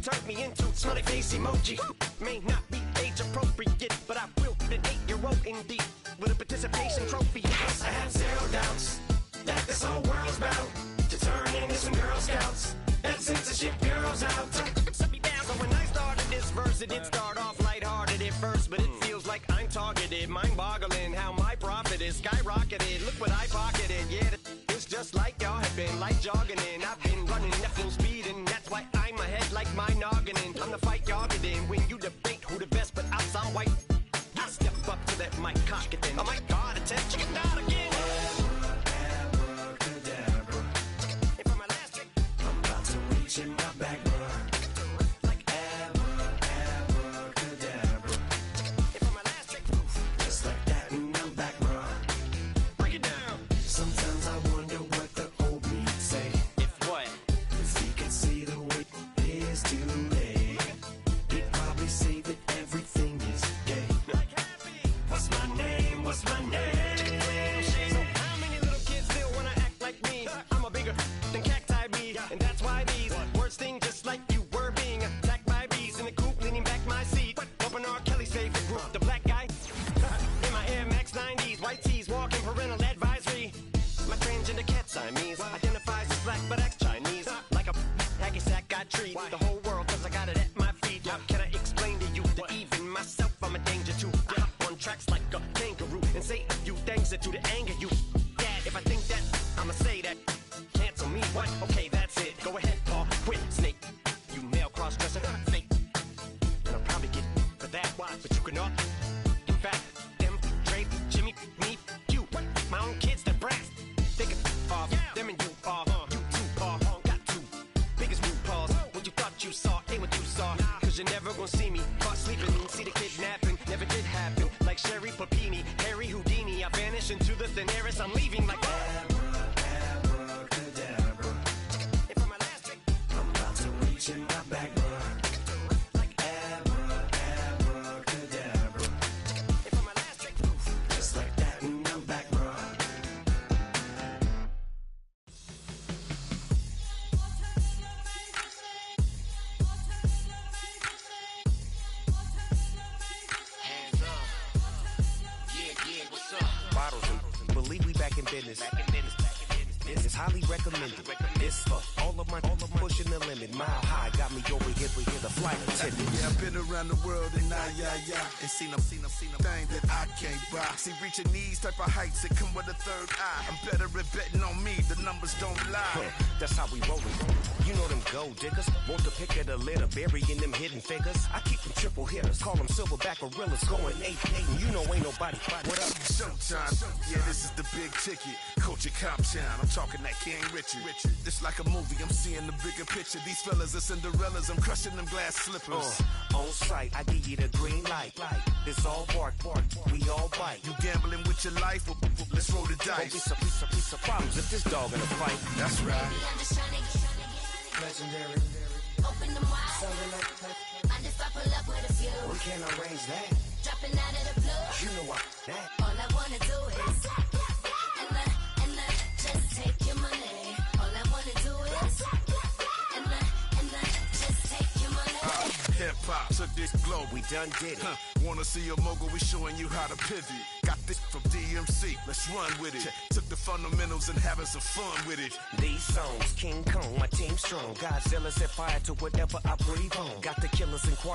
turned me into smiley face emoji. May not be age appropriate, but I will be an 8-year-old indeed with a participation trophy. Yes, I have zero doubts that this whole world's bound to turn into some Girl Scouts. That censorship bureau's out. Set me down. So when I started this verse, it did start off lighthearted at first, but it feels like I'm targeted. Mind-boggling how my profit is skyrocketed. Look what I pocketed. Yeah, it's just like y'all have been like jogging in. I've been running at full speed, and that's why I'm ahead like my noggin. I'm the fight y'all get in when you debate who the best, but I sound white. I step up to that mic, cock it then. Oh my God, attempt chicken out again. Abracadabra. And for my last trick, I'm about to reach in my back, bruh. like Abracadabra. and for my last trick, Just like that, and I'm back, bruh. break it down. Sometimes I wonder what the old me say. If what? If he could see the way it is today, he'd probably say that everything is gay. What's my name? What's my name? So how many little kids still wanna act like me? I'm a bigger than cacti me, and that's why these words sting just like you were being attacked by bees in the coop, leaning back my seat. Open R. Kelly's favorite group, the black guy. In my Air Max 90s, white tees, walking parental advisory. My transgender cat Siamese identifies as black but acts Chinese. Like a hacky sack I treat the whole world cause I got it at my feet. Can I explain to you that even myself I'm a danger to? I hop on tracks like a kangaroo and say a few things that do to anger you. Dad, if I think that, I'ma say that. Cancel me, what? Okay, that's it. Go ahead, Paul, quit, snake. You male cross-dresser, fake. And I'll probably get for that, but you can all. In fact, them, Dre, Jimmy, me, you, my own kids, that brass. They could off, them and you off. You too, Paul, got two biggest blue paws. What you thought you saw ain't what you saw. Cause you're never gonna see me caught sleeping. See the kidnapping, never did happen. Like Sherry Papini, Harry Houdini. I vanish into the thin air as I'm leaving like Abracadabra. And for my last trick, I'm about to reach in my back, bruh. like Abracadabra. and for my last trick, Just like that, and I'm back, bruh. bottles and believe we back in business. This is highly recommended. This for all of my pushing the limit. Mile high got me over here the flight attendant. Yeah, I've been around the world and and seen them things that I can't buy. See, reaching these type of heights that come with a third eye. I'm better at betting on me, the numbers don't lie. That's how we rollin'. You know them gold diggers, want to pick at a litter, burying them hidden figures. I keep them triple hitters, call them silverback gorillas, going 8-8, and you know ain't nobody. What up? Showtime. Yeah, this is the big ticket. Culture Cop Town. I'm talking that King Richard. It's like a movie. I'm seeing the bigger picture. These fellas are Cinderellas. I'm crushing them glass slippers. On sight, I give you the green light. It's all bark, we all bite. You gambling with your life? Let's roll the dice. Don't be some problems if this dog in a fight. That's right. I'm just trying to get Legendary. open them wide. Something like I just I pull up with a few. we can't arrange that. Dropping out of the blue. You know what? That. All I wanna do is and the This glow, We done did it. Wanna see a mogul? We showing you how to pivot. Got this from DMC. Let's run with it. Took the fundamentals and having some fun with it. These songs, King Kong, my team strong. Godzilla set fire to whatever I breathe on. Got the killers in choir.